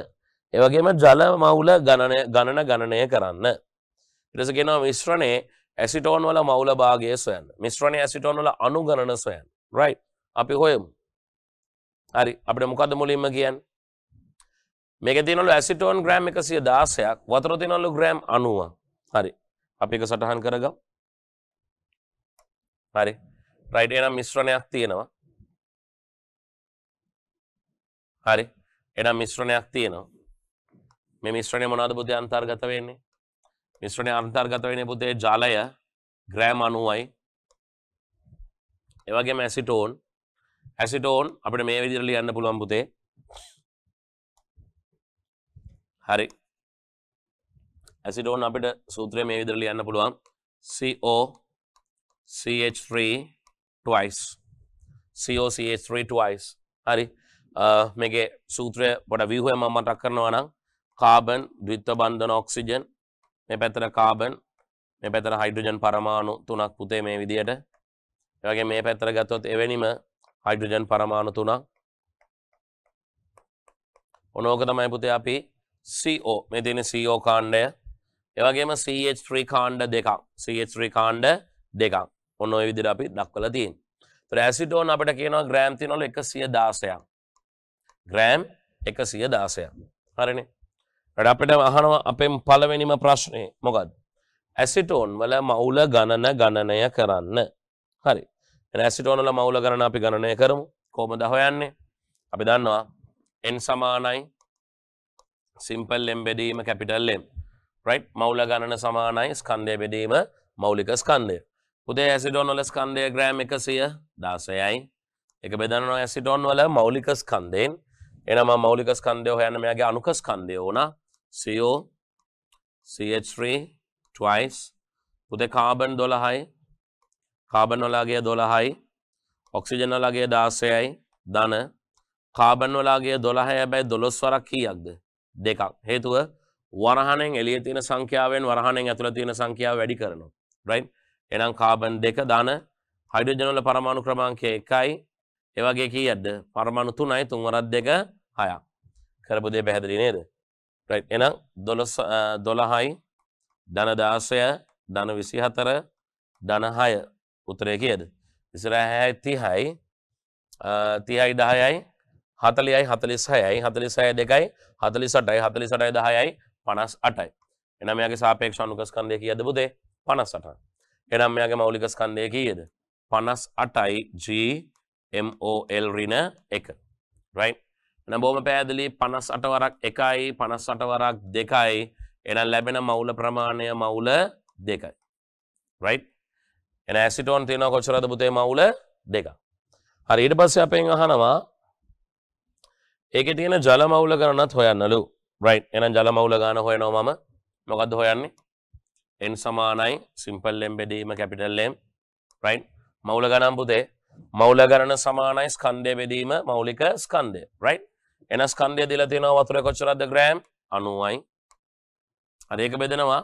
ඒ වගේම ජල මවුල ගණනය කරන්න. ඊට පස්සේ කියනවා මිශ්‍රණයේ ඇසිටෝන් වල මවුල භාගය සොයන්න. මිශ්‍රණයේ ඇසිටෝන් වල අණු ගණන සොයන්න. right අපි හොයමු. හරි අපිට මොකද්ද මුලින්ම කියන්නේ? මේකේ තියෙනවලු ඇසිටෝන් ග්‍රෑම් 116ක් වතුර තියෙනවලු ග්‍රෑම් 90ක්. හරි අපි එක සටහන් කරගමු. හරි රයිට් එහෙනම් මිශ්‍රණයක් තියෙනවා. හරි එහෙනම් මිශ්‍රණයක් තියෙනවා. මේ මිශ්‍රණය මොනවද පුතේ අන්තර්ගත වෙන්නේ? මිශ්‍රණය අන්තර්ගත වෙන්නේ පුතේ ජලය ග්‍රෑම් 90යි. ඒ වගේම ඇසිටෝන් අපිට මේ විදිහට ලියන්න පුළුවන් පුතේ. හරි ඇසිටෝන් අපිට සූත්‍රය මේ විදිහට ලියන්න පුළුවන් COCH3 twice හරි මේකේ සූත්‍රය පොඩ ව්‍යුහය මම මතක් කරනවා නම් කාබන් ද්විත්ව බන්ධන ඔක්සිජන් මේ පැත්තට කාබන් මේ පැත්තට හයිඩ්‍රජන් පරමාණු තුනක් පුතේ මේ විදිහට ඒ වගේ මේ පැත්තට ගත්තොත් එවැනිම හයිඩ්‍රජන් පරමාණු තුනක් ඕනෝක තමයි පුතේ අපි CO මේ තියෙන CO කාණ්ඩය ඒ වගේම CH3 කාණ්ඩ දෙකක් ඔන්න ඔය විදිහට අපි දක්වලා තියෙනවා. ඒතර ඇසිටෝන් අපිට කියනවා ග්‍රෑම් තියෙනවලු 116ක්. ග්‍රෑම් 116ක්. හරිනේ. ඊට අපිට අහනවා අපෙන් පළවෙනිම ප්‍රශ්නේ මොකද්ද? ඇසිටෝන් වල මවුල ගණනය කරන්න. හරි. එහෙනම් ඇසිටෝන් වල මවුල ගණන අපි ගණනය කරමු. කොහොමද හොයන්නේ? අපි දන්නවා n සමානයි simple m බෙදීම capital M. right මවුල ගණන සමානයි ස්කන්ධය බෙදීම මෞලික ස්කන්ධය. පුතේ ඇසිටෝන් වල ස්කන්ධය ග්‍රෑම් 116යි. ඒක බෙදනවා ඇසිටෝන් වල මෞලික ස්කන්ධයෙන්. එහෙනම් මෞලික ස්කන්ධය හොයන්න මෙයාගේ අණුක ස්කන්ධය ඕන CO CH3 twice. පුතේ කාබන් 12යි. කාබන් වලගේ 12යි. ඔක්සිජන් වලගේ 16යි. ධන කාබන් වලගේ 12යි හැබැයි 12 වරක් කීයක්ද? දෙකක්. හේතුව වරහණෙන් එළියේ තියෙන සංඛ්‍යාවෙන් වරහණෙන් ඇතුළේ තියෙන සංඛ්‍යාව වැඩි කරනවා. right? එහෙනම් කාබන් 2 ධන හයිඩ්‍රජන් වල පරමාණු ක්‍රමාංකය 1යි. ඒ වගේ කීයක්ද? පරමාණු 3යි 3 වරක් 2 6ක්. කරපු දේ පැහැදිලි නේද? right? එහෙනම් 12යි ධන 16 ධන 24 ධන 6 උත්තරය කීයද? ඉස්සරහයි 30යි 30යි 10යි 40යි 46යි 46යි 2යි 48යි 48යි 10යි 58යි. එහෙනම් මෙයාගේ සාපේක්ෂ අණුක ස්කන්ධය කීයද පුතේ? 58යි. එහෙනම් මෙයාගේ මෞලික ස්කන්ධය කීයද? 58යි GMOL ඍණ 1. right? එහෙනම් බොහොම පැහැදිලි 58 වරක් 1යි 58 වරක් 2යි. එහෙනම් ලැබෙන මෞල ප්‍රමාණය මෞල 2යි. right? එහෙනම් ඇසිටෝන් තියෙනවා කොච්චරද පුතේ මෞල 2ක්. හරි ඊට පස්සේ අපෙන් අහනවා ඒකේ තියෙන ජල මවුල ගණනත් හොයන්නලු. right. එහෙනම් ජල මවුල ගණන හොයනවා මම. මොකද්ද හොයන්නේ? n සමානයි simple m බෙදීම capital M. right. මවුල ගණන් පුතේ. මවුල ගණන සමානයි ස්කන්ධය බෙදීම මෞලික ස්කන්ධය. right. එහෙනම් ස්කන්ධය දීලා තියෙනවා වතුරේ කොච්චරද ග්‍රෑම් 90යි. හරි ඒක බෙදෙනවා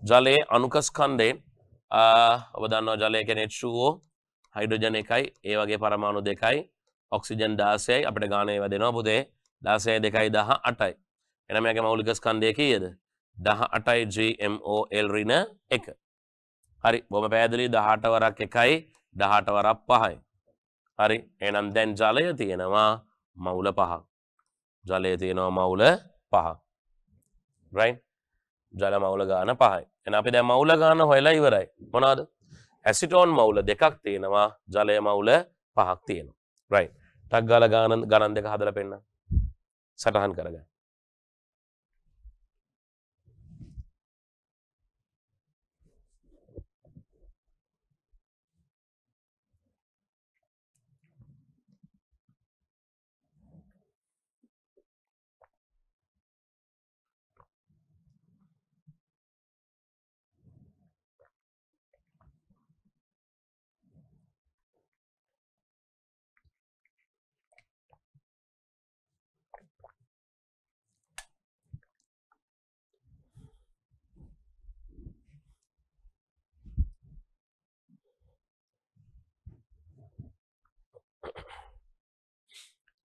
ජලයේ අණුක ස්කන්ධයෙන් ඔබ දන්නවා ජලය කියන්නේ H2O හයිඩ්‍රජන් 1යි ඒ වගේ පරමාණු 2යි ඔක්සිජන් 16යි අපිට ගාන ඒවා දෙනවා පුතේ 16 2යි 18යි. එහෙනම් මේකේ මෞලික ස්කන්ධය කීයද? 18යි GMOL ඍණ 1. හරි බොහොම පැහැදිලි 18 වරක් 1යි 18 වරක් 5යි. හරි එහෙනම් දැන් ජලය තියෙනවා මවුල 5ක්. ජලය තියෙනවා මවුල 5ක්. right? ජල මවුල ගාන 5යි. එහෙනම් අපි දැන් මවුල ගාන හොයලා ඉවරයි. මොනවාද? ඇසිටෝන් මවුල 2ක් තියෙනවා ජලය මවුල 5ක් තියෙනවා. right? ටක් ගාලා ගණන් දෙක හදලා පෙන්නන්න. සටහන් කරගන්න.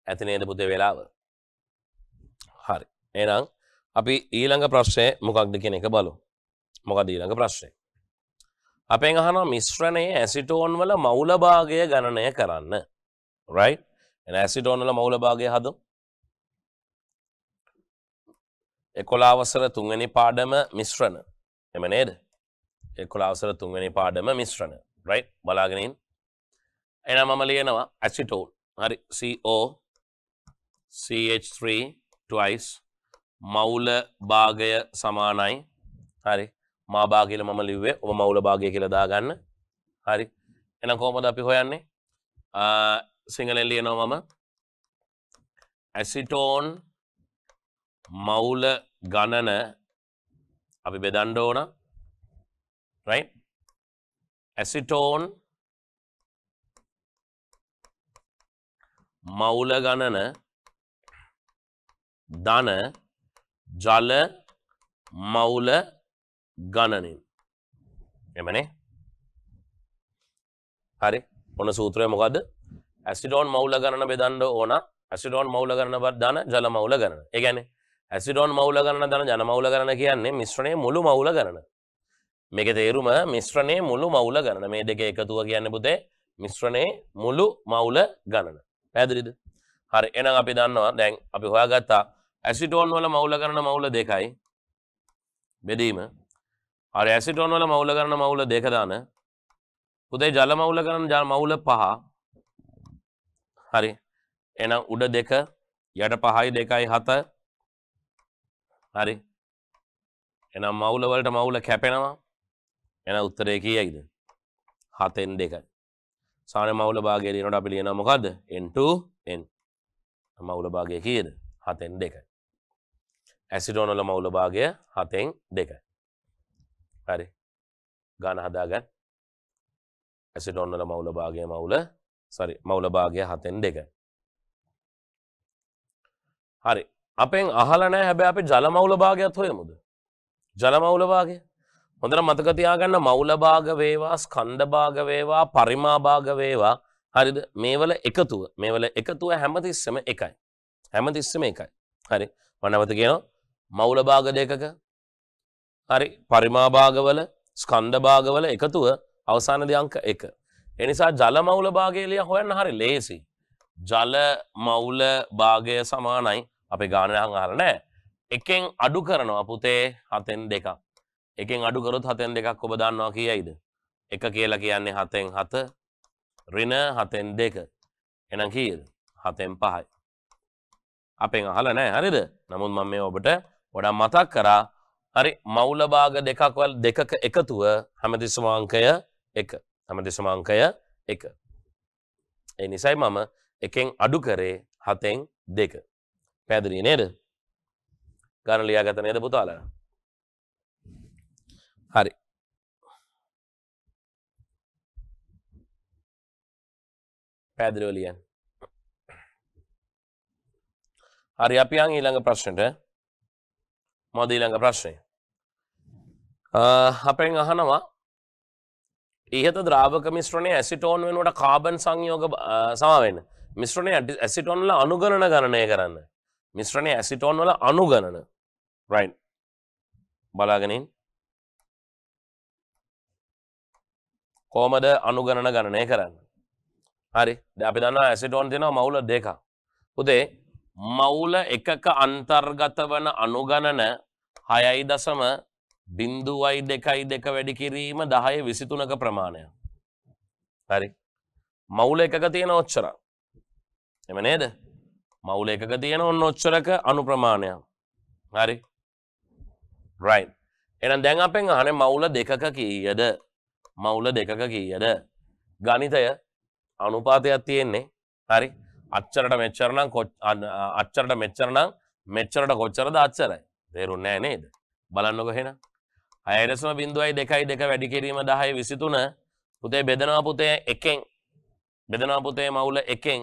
ඇති නේද පුතේ වෙලාව? හරි. එහෙනම් අපි ඊළඟ ප්‍රශ්නේ මොකක්ද කියන එක බලමු. මොකද ඊළඟ ප්‍රශ්නේ? අපෙන් අහනවා මිශ්‍රණයේ ඇසිටෝන් වල මවුල භාගය ගණනය කරන්න. right? එහෙනම් ඇසිටෝන් වල මවුල භාගය හදමු. 11 වසර 3 වෙනි පාඩම මිශ්‍රණ. එම නේද? 11 වසර 3 වෙනි පාඩම මිශ්‍රණ. right? බලාගෙන ඉන්න. එහෙනම් මම ලියනවා ඇසිටෝන්. හරි. CO CH3 twice මවුල භාගය සමානයි. හරි. මා භාගය කියලා මම ලිව්වේ. ඔබ මවුල භාගය කියලා දාගන්න. හරි. එහෙනම් කොහොමද අපි හොයන්නේ? සිංහලෙන් ලියනවා මම ඇසිටෝන් මවුල ගණන අපි බෙදන්න ඕන. right? ඇසිටෝන් මවුල ගණන ධන ජල මවුල ගණනින්. එමනේ. හරි. ඔන්න සූත්‍රය මොකද්ද? ඇසිටෝන් මවුල ගණන බෙදන්න ඕන. ඇසිටෝන් මවුල ගණන ධන ජල මවුල ගණන. ඒ කියන්නේ ඇසිටෝන් මවුල ගණන ධන ජල මවුල ගණන කියන්නේ මිශ්‍රණයේ මුළු මවුල ගණන. මේකේ තේරුම මිශ්‍රණයේ මුළු මවුල ගණන. මේ දෙක එකතුව කියන්නේ පුතේ මිශ්‍රණයේ මුළු මවුල ගණන. පැහැදිලිද? හරි. එහෙනම් අපි දන්නවා දැන් අපි හොයාගත්තා ඇසිටෝන් වල මවුල ගණන මවුල 2යි. බෙදීම. හරි. ඇසිටෝන් වල මවුල ගණන මවුල 2 දාන. පුතේ ජල මවුල ගණන මවුල 5. හරි. එහෙනම් උඩ 2 යට 5යි 2යි 7. හරි. එහෙනම් මවුල වලට මවුල කැපෙනවා. එහෙනම් උත්තරේ කීයයිද? 7න් 2යි. සාමාන්‍ය මවුල භාගය ලියනකොට අපි ලියනවා මොකද්ද? n/n. මවුල භාගය කීයද? 7න් 2යි. ඇසිටෝන් වල මවුල භාගය 7න් 2යි. හරි. ගාන හදාගන්න. ඇසිටෝන් වල මවුල භාගය මවුල භාගය 7න් 2යි. හරි. අපෙන් අහලා නැහැ හැබැයි අපි ජල මවුල භාගයත් හොයමුද? ජල මවුල භාගය. හොඳට මතක තියාගන්න මවුල භාග වේවා, ස්කන්ධ භාග වේවා, පරිමා භාග වේවා. හරිද? මේවල එකතුව හැමතිස්සෙම එකයි. හැමතිස්සෙම එකයි. හරි. මම නැවත කියනවා මවුල භාග දෙකක හරි පරිමා භාගවල ස්කන්ධ භාගවල එකතුව අවසානදී අංක 1. ඒ නිසා ජල මවුල භාගය හොයන්න හරි ලේසි. ජල මවුල භාගය සමානයි අපේ ගාන නම් අහලා නැහැ. එකෙන් අඩු කරනවා පුතේ 7න් 2ක්. එකෙන් අඩු කරොත් 7න් 2ක් ඔබ දන්නවා කීයයිද? 1 කියලා කියන්නේ 7න් 7 ඍණ 7න් 2. එහෙනම් කීයද? 7න් 5යි. අපෙන් අහලා නැහැ හරිද? නමුත් මම මේ ඔබට වඩා මතක් කරා. හරි මවුල භාග දෙකක එකතුව හැමතිස්සම අංකය 1. හැමතිස්සම අංකය 1. ඒ නිසායි මම එකෙන් අඩු කරේ 7න් 2. පැහැදිලි නේද? ගණන ලියාගත්ත නේද පුතාලා? හරි. පැහැදිලිව ලියන්න. හරි අපි යන් ඊළඟ ප්‍රශ්නෙට. මොකද ඊළඟ ප්‍රශ්නේ? අපෙන් අහනවා ඉහත ද්‍රාවක මිශ්‍රණයේ ඇසිටෝන් වෙනුවට කාබන් සංයෝග සම වෙන්න. මිශ්‍රණයේ ඇසිටෝන් වල අනුගණන ගණනය කරන්න. මිශ්‍රණයේ ඇසිටෝන් වල අනුගණන. right. බලාගෙන ඉන්න. කොහමද අනුගණන ගණනය කරන්නේ? හරි. දැන් අපි දන්නවා ඇසිටෝන් තියෙනවා මවුල 2ක්. පුතේ මවුල එකක අන්තර්ගත වන අනුගණන 6.0.2 වැඩි කිරීම 10/23ක ප්‍රමාණයක්. හරි. මවුල එකක තියෙන ඔච්චරක්. එම නේද? මවුල එකක තියෙන ඔන්න ඔච්චරක අණු ප්‍රමාණයක්. හරි. right. එහෙනම් දැන් අපෙන් අහන්නේ මවුල දෙකක කීයද? මවුල දෙකක කීයද? ගණිතය අනුපාතයක් තියෙන්නේ. හරි. අච්චරට මෙච්චර නම් අච්චරට මෙච්චර නම් මෙච්චරට කොච්චරද අච්චරයි. තේරුන්නේ නැහැ නේද? බලන්නකො එහෙනම්. 6.0.2 වැඩි කිරීම 10/23 පුතේ බෙදනවා පුතේ එකෙන්. බෙදනවා පුතේ මවුල එකෙන්.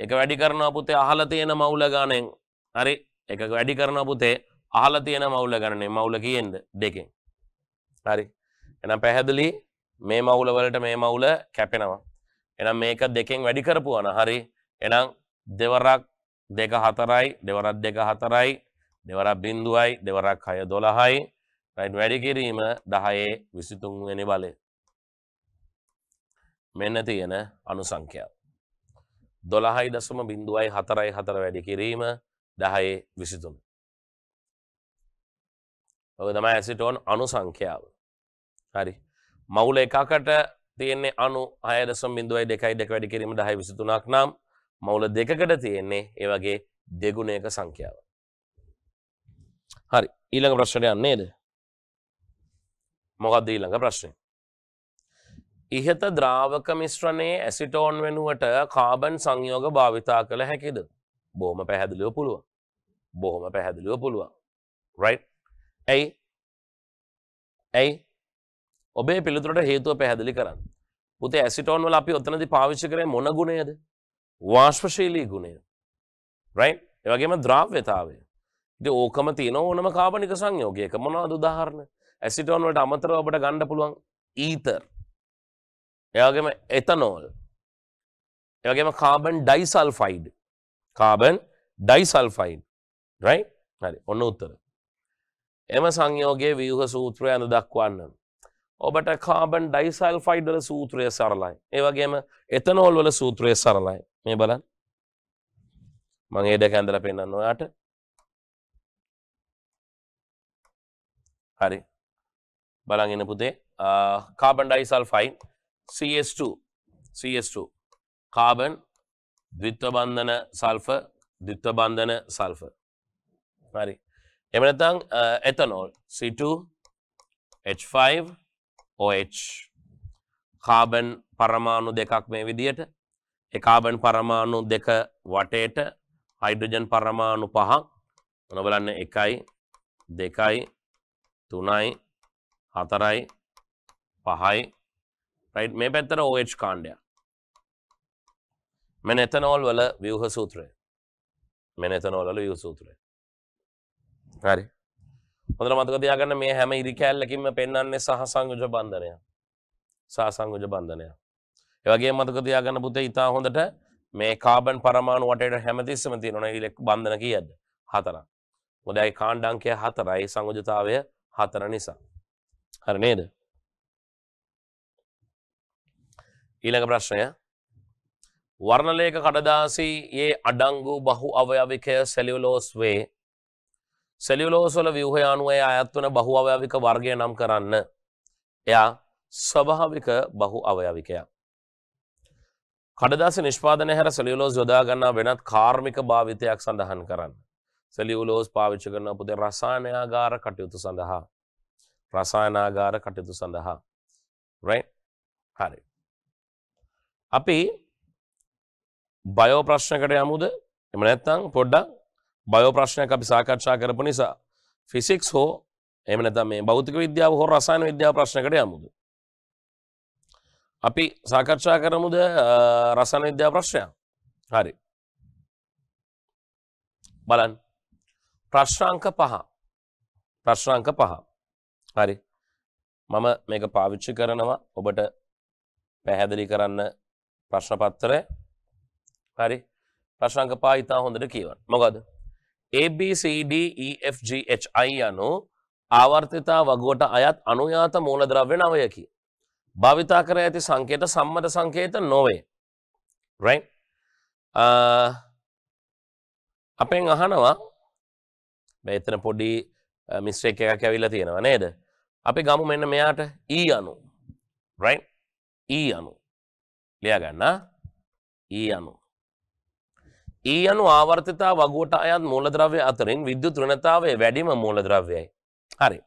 එක වැඩි කරනවා පුතේ අහලා තියෙන මවුල ගණනෙන්. හරි. එක වැඩි කරනවා පුතේ අහලා තියෙන මවුල ගණනෙන්. මවුල කීයෙන්ද? 2කින්. හරි. එහෙනම් පැහැදිලි මේ මවුල වලට මේ මවුල කැපෙනවා. එහෙනම් මේක 2කින් වැඩි කරපුවා නම් හරි. එහෙනම් දෙවරක් 2 4යි දෙවරක් 2 4යි දෙවරක් 0යි දෙවරක් 6 12යි right වැඩි කිරීම 10 23 වෙනි බලය මෙන්න තියෙන අණු සංඛ්‍යාව 12.04 වැඩි කිරීම 10 23 ඔය තමයි ඇසිටෝන් අණු සංඛ්‍යාව හරි මවුල එකකට තියෙන්නේ අණු 6.02 වැඩි කිරීම 10 23ක් නම් මවුල දෙකකට තියෙන්නේ ඒ වගේ දෙගුණයක සංඛ්‍යාව හරි ඊළඟ ප්‍රශ්නයට යන්නේ නේද මොකක්ද ඊළඟ ප්‍රශ්නේ ඉහත ද්‍රාවක මිශ්‍රණයේ ඇසිටෝන් වෙනුවට කාබන් සංයෝග භාවිතා කළ හැකිද බොහොම පැහැදිලිව පුළුවන් right ඇයි ඔබේ පිළිතුරට හේතුව පැහැදිලි කරන්න පුතේ ඇසිටෝන් වල අපි ඔතනදී පාවිච්චි කරේ මොන ගුණයද වාෂ්පශීලී ගුණය right ඒ වගේම ද්‍රාව්‍යතාවය ඉතින් ඕකම තියෙන ඕනම කාබනික සංයෝගයක මොනවද උදාහරණ ඇසිටෝන් වලට අමතරව ඔබට ගන්න පුළුවන් ඊතර් ඒ වගේම එතනෝල් ඒ වගේම කාබන් ඩයිසල්ෆයිඩ් right හරි ඔන්න උත්තර එම සංයෝගයේ ව්‍යුහ සූත්‍රය අඳ දක්වන්න ඔබට කාබන් ඩයිසල්ෆයිඩ් වල සූත්‍රය සරලයි ඒ වගේම එතනෝල් වල සූත්‍රය සරලයි මේ බලන්න මම ඒ දෙක ඇඳලා පෙන්නන්න ඔයාට හරි බලන් ඉන්න පුතේ කාබන් ඩයිසල්ෆයිඩ් CS2 කාබන් ද්විත්ව බන්ධන සල්ෆර් හරි එහෙම නැත්නම් එතනෝල් C2H5OH කාබන් පරමාණු දෙකක් මේ විදියට ඒ කාබන් පරමාණු දෙක වටේට හයිඩ්‍රජන් පරමාණු පහක් මොන බලන්න 1යි 2යි 3යි 4යි 5යි right මේ පැත්තට OH කාණ්ඩයක් මෙන්න එතනෝල් වල ව්‍යුහ සූත්‍රය හරි හොඳට මතක තියාගන්න මේ හැම ඉරි කැලලකින්ම පෙන්වන්නේ සහසංයෝජ බන්ධනය ඒ වගේම මතක තියාගන්න පුතේ ඉතා හොඳට මේ කාබන් පරමාණු වටේට හැමතිස්සෙම තියෙනවා ඉලෙක් බන්ධන කීයද 4ක් මොකද ඒ කාණ්ඩාංකය 4යි සංයෝජතාවය 4 නිසා හරි නේද ඊළඟ ප්‍රශ්නය වර්ණලේඛ කඩදාසියේ අඩංගු බහු අවයවික සෙලියුලෝස් වේ සෙලියුලෝස් වල ව්‍යුහය අනුව අයත් වන බහු අවයවික වර්ගය නම් කරන්න එයා ස්වභාවික බහු අවයවිකයක් කඩදාසි නිෂ්පාදනය හැර සෙලියුලෝස් යොදා ගන්නා වෙනත් කාර්මික භාවිතයක් සඳහන් කරන්න සෙලියුලෝස් පාවිච්චි කරන පුතේ රසායනාගාර කටයුතු සඳහා right හරි අපි බයෝ ප්‍රශ්නකට යමුද එහෙම නැත්නම් පොඩ්ඩක් බයෝ ප්‍රශ්නයක් අපි සාකච්ඡා කරපු නිසා ෆිසික්ස් හෝ එහෙම නැත්නම් මේ භෞතික විද්‍යාව හෝ රසායන විද්‍යාව ප්‍රශ්නකට යමුද අපි සාකච්ඡා කරමුද රසායන විද්‍යාව ප්‍රශ්නයක් හරි බලන්න ප්‍රශ්නාංක 5 හරි මම මේක පාවිච්චි කරනවා ඔබට පැහැදිලි කරන්න ප්‍රශ්න පත්‍රය හරි ප්‍රශ්නාංක 5 ඉතා හොඳට කියවන්න මොකද ABCDEFGHI යනු ආවර්තිතා වගුවට අයත් අනුයාත මූලද්‍රව්‍ය 9කි. භාවිතා කර ඇති සංකේත සම්මත සංකේත නොවේ. right? අපෙන් අහනවා මෙතන පොඩි මිස්ටේක් එකක් ඇවිල්ලා තියෙනවා නේද? අපි ගමු මෙන්න මෙයාට E අණු. right? E අණු. ලියා ගන්න. E අණු. E අණු ආවර්තිතා වගුවට අයත් මූලද්‍රව්‍ය අතරින් විද්‍යුත් ඍණතාවය වැඩිම මූලද්‍රව්‍යයි. හරි.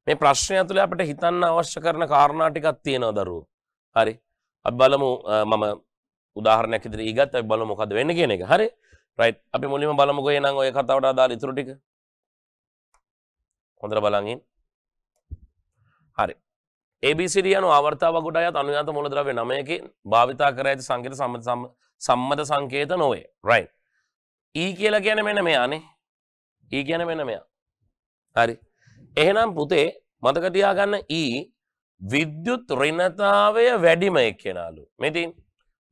මේ ප්‍රශ්නය ඇතුලේ අපිට හිතන්න අවශ්‍ය කරන කාරණා ටිකක් තියෙනවා දරුවෝ. හරි. අපි බලමු මම උදාහරණයක් විදිහට ඊගත් අපි බලමු මොකද වෙන්නේ කියන එක. හරි. right. අපි මුලින්ම බලමුකෝ එහෙනම් ඔය කතාවට අදාළ ඉතුරු ටික. හොඳට බලන් ඉන්න. හරි. ABCD යන ආවර්තතාව වගුවට අයත් අනුයාත මූලද්‍රව්‍ය 9කින් භාවිතා කර ඇති සංකේත සම්මත සංකේත නොවේ. right. E කියලා කියන්නේ මෙන්න මෙයානේ. E කියන්නේ මෙන්න මෙයා. හරි. එහෙනම් පුතේ මතක තියාගන්න E විද්‍යුත් ඍණතාවය වැඩිම එක්කෙනාලු. මෙතින්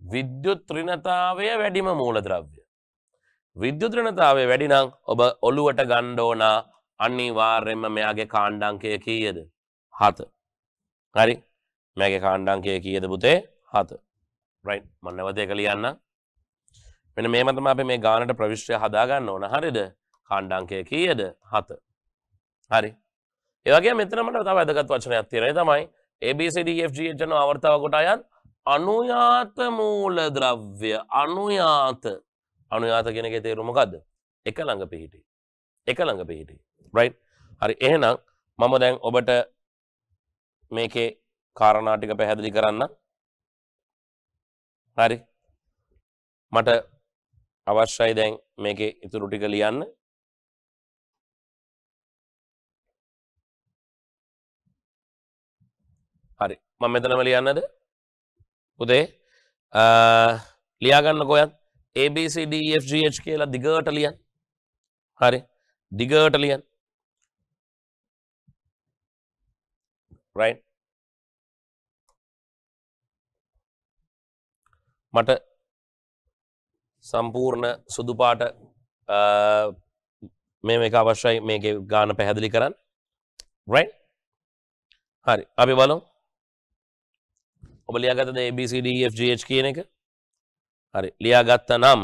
විද්‍යුත් ඍණතාවය වැඩිම මූලද්‍රව්‍ය. විද්‍යුත් ඍණතාවය වැඩි නම් ඔබ ඔලුවට ගන්න ඕන අනිවාර්යයෙන්ම මෙයාගේ කාණ්ඩාංකය කීයද? 7. හරි. මෙයාගේ කාණ්ඩාංකය කීයද පුතේ? 7. right. මම නැවත ඒක ලියන්න. මෙන්න මේම තමයි අපි මේ ගානට ප්‍රවිෂ්ටය හදා ගන්න ඕන. හරිද? කාණ්ඩාංකය කීයද? 7. හරි. ඒ වගේම මෙතන මට තව වැදගත් වචනයක් තියෙනවා. ඒ තමයි ABCDEFG යන ආවර්තව කොට අයත් අනුයාත මූලද්‍රව්‍ය අනුයාත කියන එකේ තේරුම මොකද්ද? එක ළඟ පිහිටි. එක ළඟ පිහිටි. right. හරි. එහෙනම් මම දැන් ඔබට මේකේ කාරණා ටික පැහැදිලි කරන්න. හරි. මට අවශ්‍යයි දැන් මේකේ ඉතුරු ටික ලියන්න. හරි. මම මෙතනම ලියන්නද? පුතේ ලියා ගන්නකෝ යන් ABCDEFGH කියලා දිගට ලියන්න. හරි. දිගට ලියන්න. right. මට සම්පූර්ණ සුදු පාට මේක අවශ්‍යයි මේකේ ගාන පැහැදිලි කරන්න. right. හරි. අපි බලමු. ඔබ ලියාගත්තද ABCDEFGH කියන එක? හරි. ලියාගත්තා නම්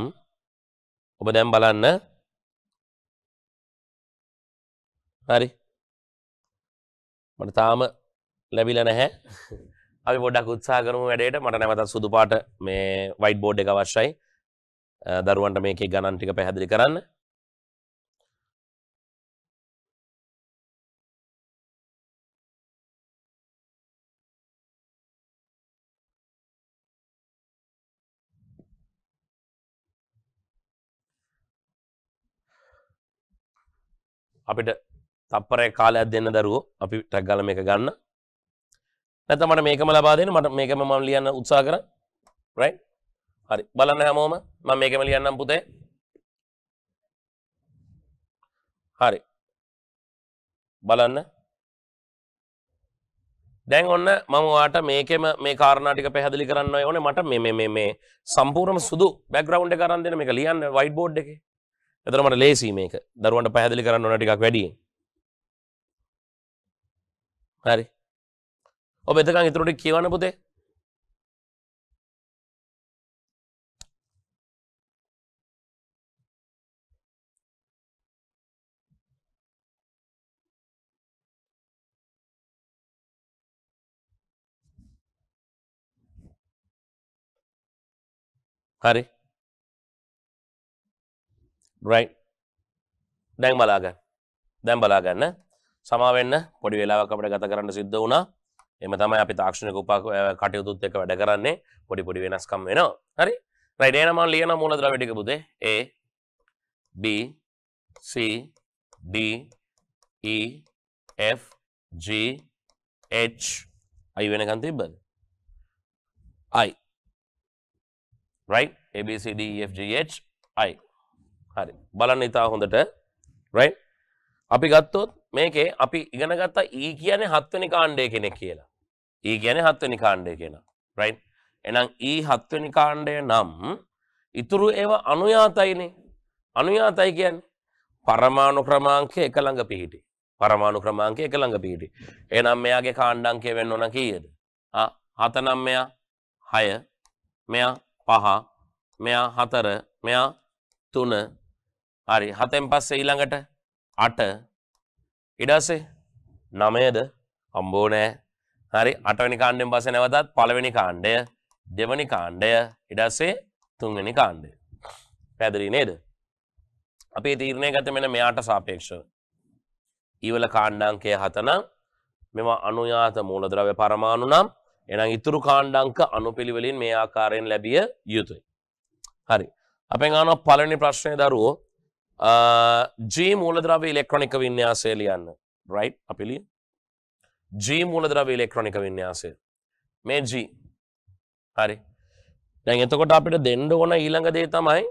ඔබ දැන් බලන්න. හරි. මට තාම ලැබිලා නැහැ. අපි පොඩ්ඩක් උත්සාහ කරමු වැඩේට. මට නැවතත් සුදු පාට මේ වයිට් බෝඩ් එක අවශ්‍යයි. දරුවන්ට මේකේ ගණන් ටික පැහැදිලි කරන්න. අපිට තප්පරයක් කාලයක් දෙන්න දරුවෝ අපි ටැග් ගාලා මේක ගන්න. නැත්නම් මට මේකම ලබා දෙන්න. මට මේකම මම ලියන්න උත්සාහ කරා. right. හරි. බලන්න හැමෝම මම මේකම ලියන්නම් පුතේ. හරි. බලන්න. දැන් ඔන්න මම ඔයාලට මේකෙම මේ කාරණා ටික පැහැදිලි කරන්න ඕනේ. මට මේ සම්පූර්ණම සුදු බෑග්ග්‍රවුන්ඩ් එක අරන් දෙන්න මේක ලියන්න වයිට් බෝඩ් එකේ. එතන මට ලේසි මේක. දරුවන්ට පැහැදිලි කරන්න ඕන ටිකක් වැඩි. හරි. ඔබ එතකන් ඊටු ටික කියවන්න පුතේ. හරි. right. දැන් බලා ගන්න. සමා වෙන්න පොඩි වෙලාවක් අපිට ගත කරන්න සිද්ධ වුණා. එහෙම තමයි අපි තාක්ෂණික කටයුතුත් එක්ක වැඩ කරන්නේ. පොඩි වෙනස්කම් වෙනවා. හරි. right. එහෙනම් මම ලියන මූලද්‍රව්‍ය ටික පුතේ A B C D E F G H I වෙනකන් තිබ්බද? I. right. A B C D E F G H I. හරි. බලන්න ඉතා හොඳට. right. අපි ගත්තොත් මේකේ අපි ඉගෙන ගත්තා E කියන්නේ 7 වෙනි කාණ්ඩය කෙනෙක් කියලා. E කියන්නේ 7 වෙනි කාණ්ඩය කෙනා. right. එහෙනම් E 7 වෙනි කාණ්ඩය නම් ඉතුරු ඒවා අනුයාතයිනේ. අනුයාතයි කියන්නේ පරමාණු ක්‍රමාංකය එක ළඟ පිහිටි. පරමාණු ක්‍රමාංකය එක ළඟ පිහිටි. එහෙනම් මෙයාගේ කාණ්ඩාංකය වෙන්න ඕන කීයද? 7 නම් මෙයා 6, මෙයා 5, මෙයා 4, මෙයා 3. හරි. 7න් පස්සේ ඊළඟට 8 ඊට පස්සේ 9ද හම්බෝ නෑ. හරි. 8 වෙනි කාණ්ඩයෙන් පස්සේ නැවතත් පළවෙනි කාණ්ඩය, දෙවෙනි කාණ්ඩය, ඊට පස්සේ තුන්වෙනි කාණ්ඩය. පැහැදිලි නේද? අපි තීරණය ගත්තේ මෙන්න මෙයාට සාපේක්ෂව. ඊවල කාණ්ඩාංකය 7 නම් මේවා අනුයාත මූලද්‍රව්‍ය පරමාණු නම් එහෙනම් ඉතුරු කාණ්ඩාංක අනුපිළිවෙලින් මේ ආකාරයෙන් ලැබිය යුතුයි. හරි. අපෙන් අහනවා පළවෙනි ප්‍රශ්නේ දරුවෝ G මූලද්‍රව්‍ය ඉලෙක්ට්‍රොනික වින්‍යාසය ලියන්න. right. අපි ලියමු. G මූලද්‍රව්‍ය ඉලෙක්ට්‍රොනික වින්‍යාසය. මේ G. හරි. දැන් එතකොට අපිට දෙන්න ඕන ඊළඟ දේ තමයි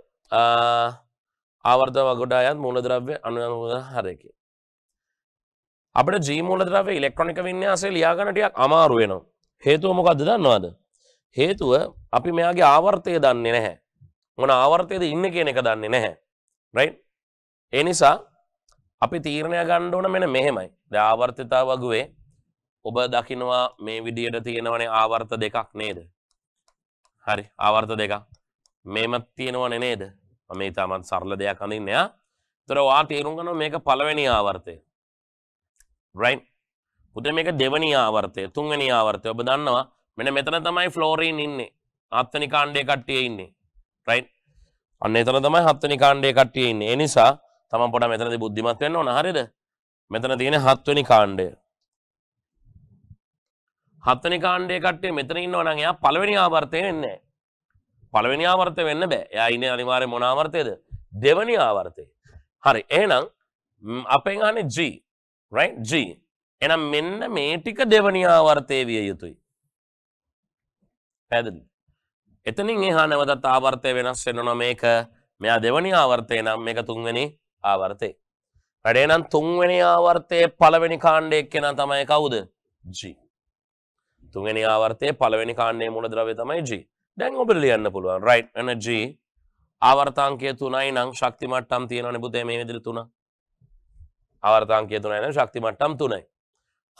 ආවර්ත වගඩායත් මූලද්‍රව්‍ය අණු හරකේ. අපිට G මූලද්‍රව්‍ය ඉලෙක්ට්‍රොනික වින්‍යාසය ලියා ගන්න ටිකක් අමාරු වෙනවා. හේතුව මොකද්ද දන්නවද? හේතුව අපි මෙයාගේ ආවර්තය දන්නේ නැහැ. මොන ආවර්තයේද ඉන්නේ කියන එක දන්නේ නැහැ. right? ඒ නිසා අපි තීරණය ගන්න ඕන මෙන්න මෙහෙමයි. දැන් ආවර්තිතතාව වගුවේ ඔබ දකින්නවා මේ විදියට තියෙනවනේ ආවර්ත දෙකක් නේද? හරි ආවර්ත දෙකක්. මේමත් තියෙනවනේ නේද? මම මේ තාමත් සරල දෙයක් අඳින්නේ ආ. ඒතර ඔයා තේරුම් ගන්නවා මේක පළවෙනි ආවර්තය. right? පුතේ මේක දෙවෙනි ආවර්තය, තුන්වෙනි ආවර්තය. ඔබ දන්නවා මෙන්න මෙතන තමයි ෆ්ලෝරින් ඉන්නේ. 7 වෙනි කාණ්ඩයේ කට්ටිය ඉන්නේ. right? අන්න එතන තමයි 7 වෙනි කාණ්ඩයේ කට්ටිය ඉන්නේ. ඒ නිසා තමන් පොඩ්ඩක් මෙතනදී බුද්ධිමත් වෙන්න ඕන. හරිද? මෙතන තියෙන 7 වෙනි කාණ්ඩය. 7 වෙනි කාණ්ඩයේ කට්ටිය මෙතන ඉන්නවා නම් එයා පළවෙනි ආවර්තය වෙන්නේ නැහැ. පළවෙනි ආවර්තය වෙන්න බෑ. එයා ඉන්නේ අනිවාර්යෙන් මොන ආවර්තයේද? දෙවෙනි ආවර්තයේ. හරි. එහෙනම් අපෙන් අහන්නේ G. right? G. එහෙනම් මෙන්න මේ ටික දෙවෙනි ආවර්තයේ විය යුතුයි. පැහැදිලිද? එතනින් එහා නැවතත් ආවර්තය වෙනස් වෙනවා මේක. මෙයා දෙවෙනි ආවර්තය නම් මේක තුන්වෙනි ආවර්තය. හරි. එහෙනම් තුන්වෙනි ආවර්තයේ පළවෙනි කාණ්ඩයේ කෙනා තමයි කවුද? G. තුන්වෙනි ආවර්තයේ පළවෙනි කාණ්ඩයේ මූලද්‍රව්‍ය තමයි G. දැන් ඔබට ලියන්න පුළුවන්. right? එන G ආවර්තාංකය 3යි නම් ශක්ති මට්ටම් තියෙනවනේ පුතේ මේ විදිහට 3. ආවර්තාංකය 3යි නම් ශක්ති මට්ටම් 3යි.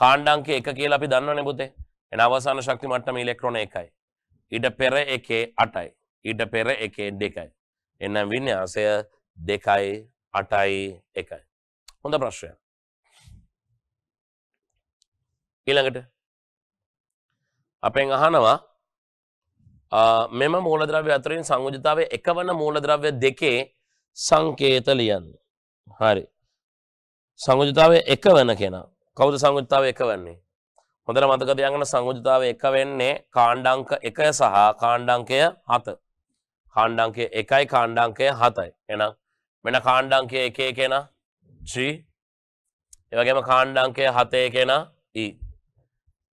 කාණ්ඩාංකය 1 කියලා අපි දන්නවනේ පුතේ. එන අවසාන ශක්ති මට්ටම ඉලෙක්ට්‍රෝන 1යි. ඊට පෙර එකේ 8යි. ඊට පෙර එකේ 2යි. එනම් වින්‍යාසය 2යි 8යි 1යි. හොඳ ප්‍රශ්නයක්. ඊළඟට අපෙන් අහනවා මෙම මූලද්‍රව්‍ය අතරින් සංයෝජිතාවයේ එකවන මූලද්‍රව්‍ය දෙකේ සංකේත ලියන්න. හරි. සංයෝජිතාවයේ එකවන කෙනා. කවුද සංයෝජිතාවයේ එකවන්නේ? හොඳට මතක තියාගන්න සංයෝජිතාවයේ එක වෙන්නේ කාණ්ඩාංක 1 සහ කාණ්ඩාංකය 7. කාණ්ඩාංකය 1යි කාණ්ඩාංකය 7යි. එහෙනම් මෙන්න කාණ්ඩාංකය 1 කෙනා G. ඒ වගේම කාණ්ඩාංකය 7 කෙනා E.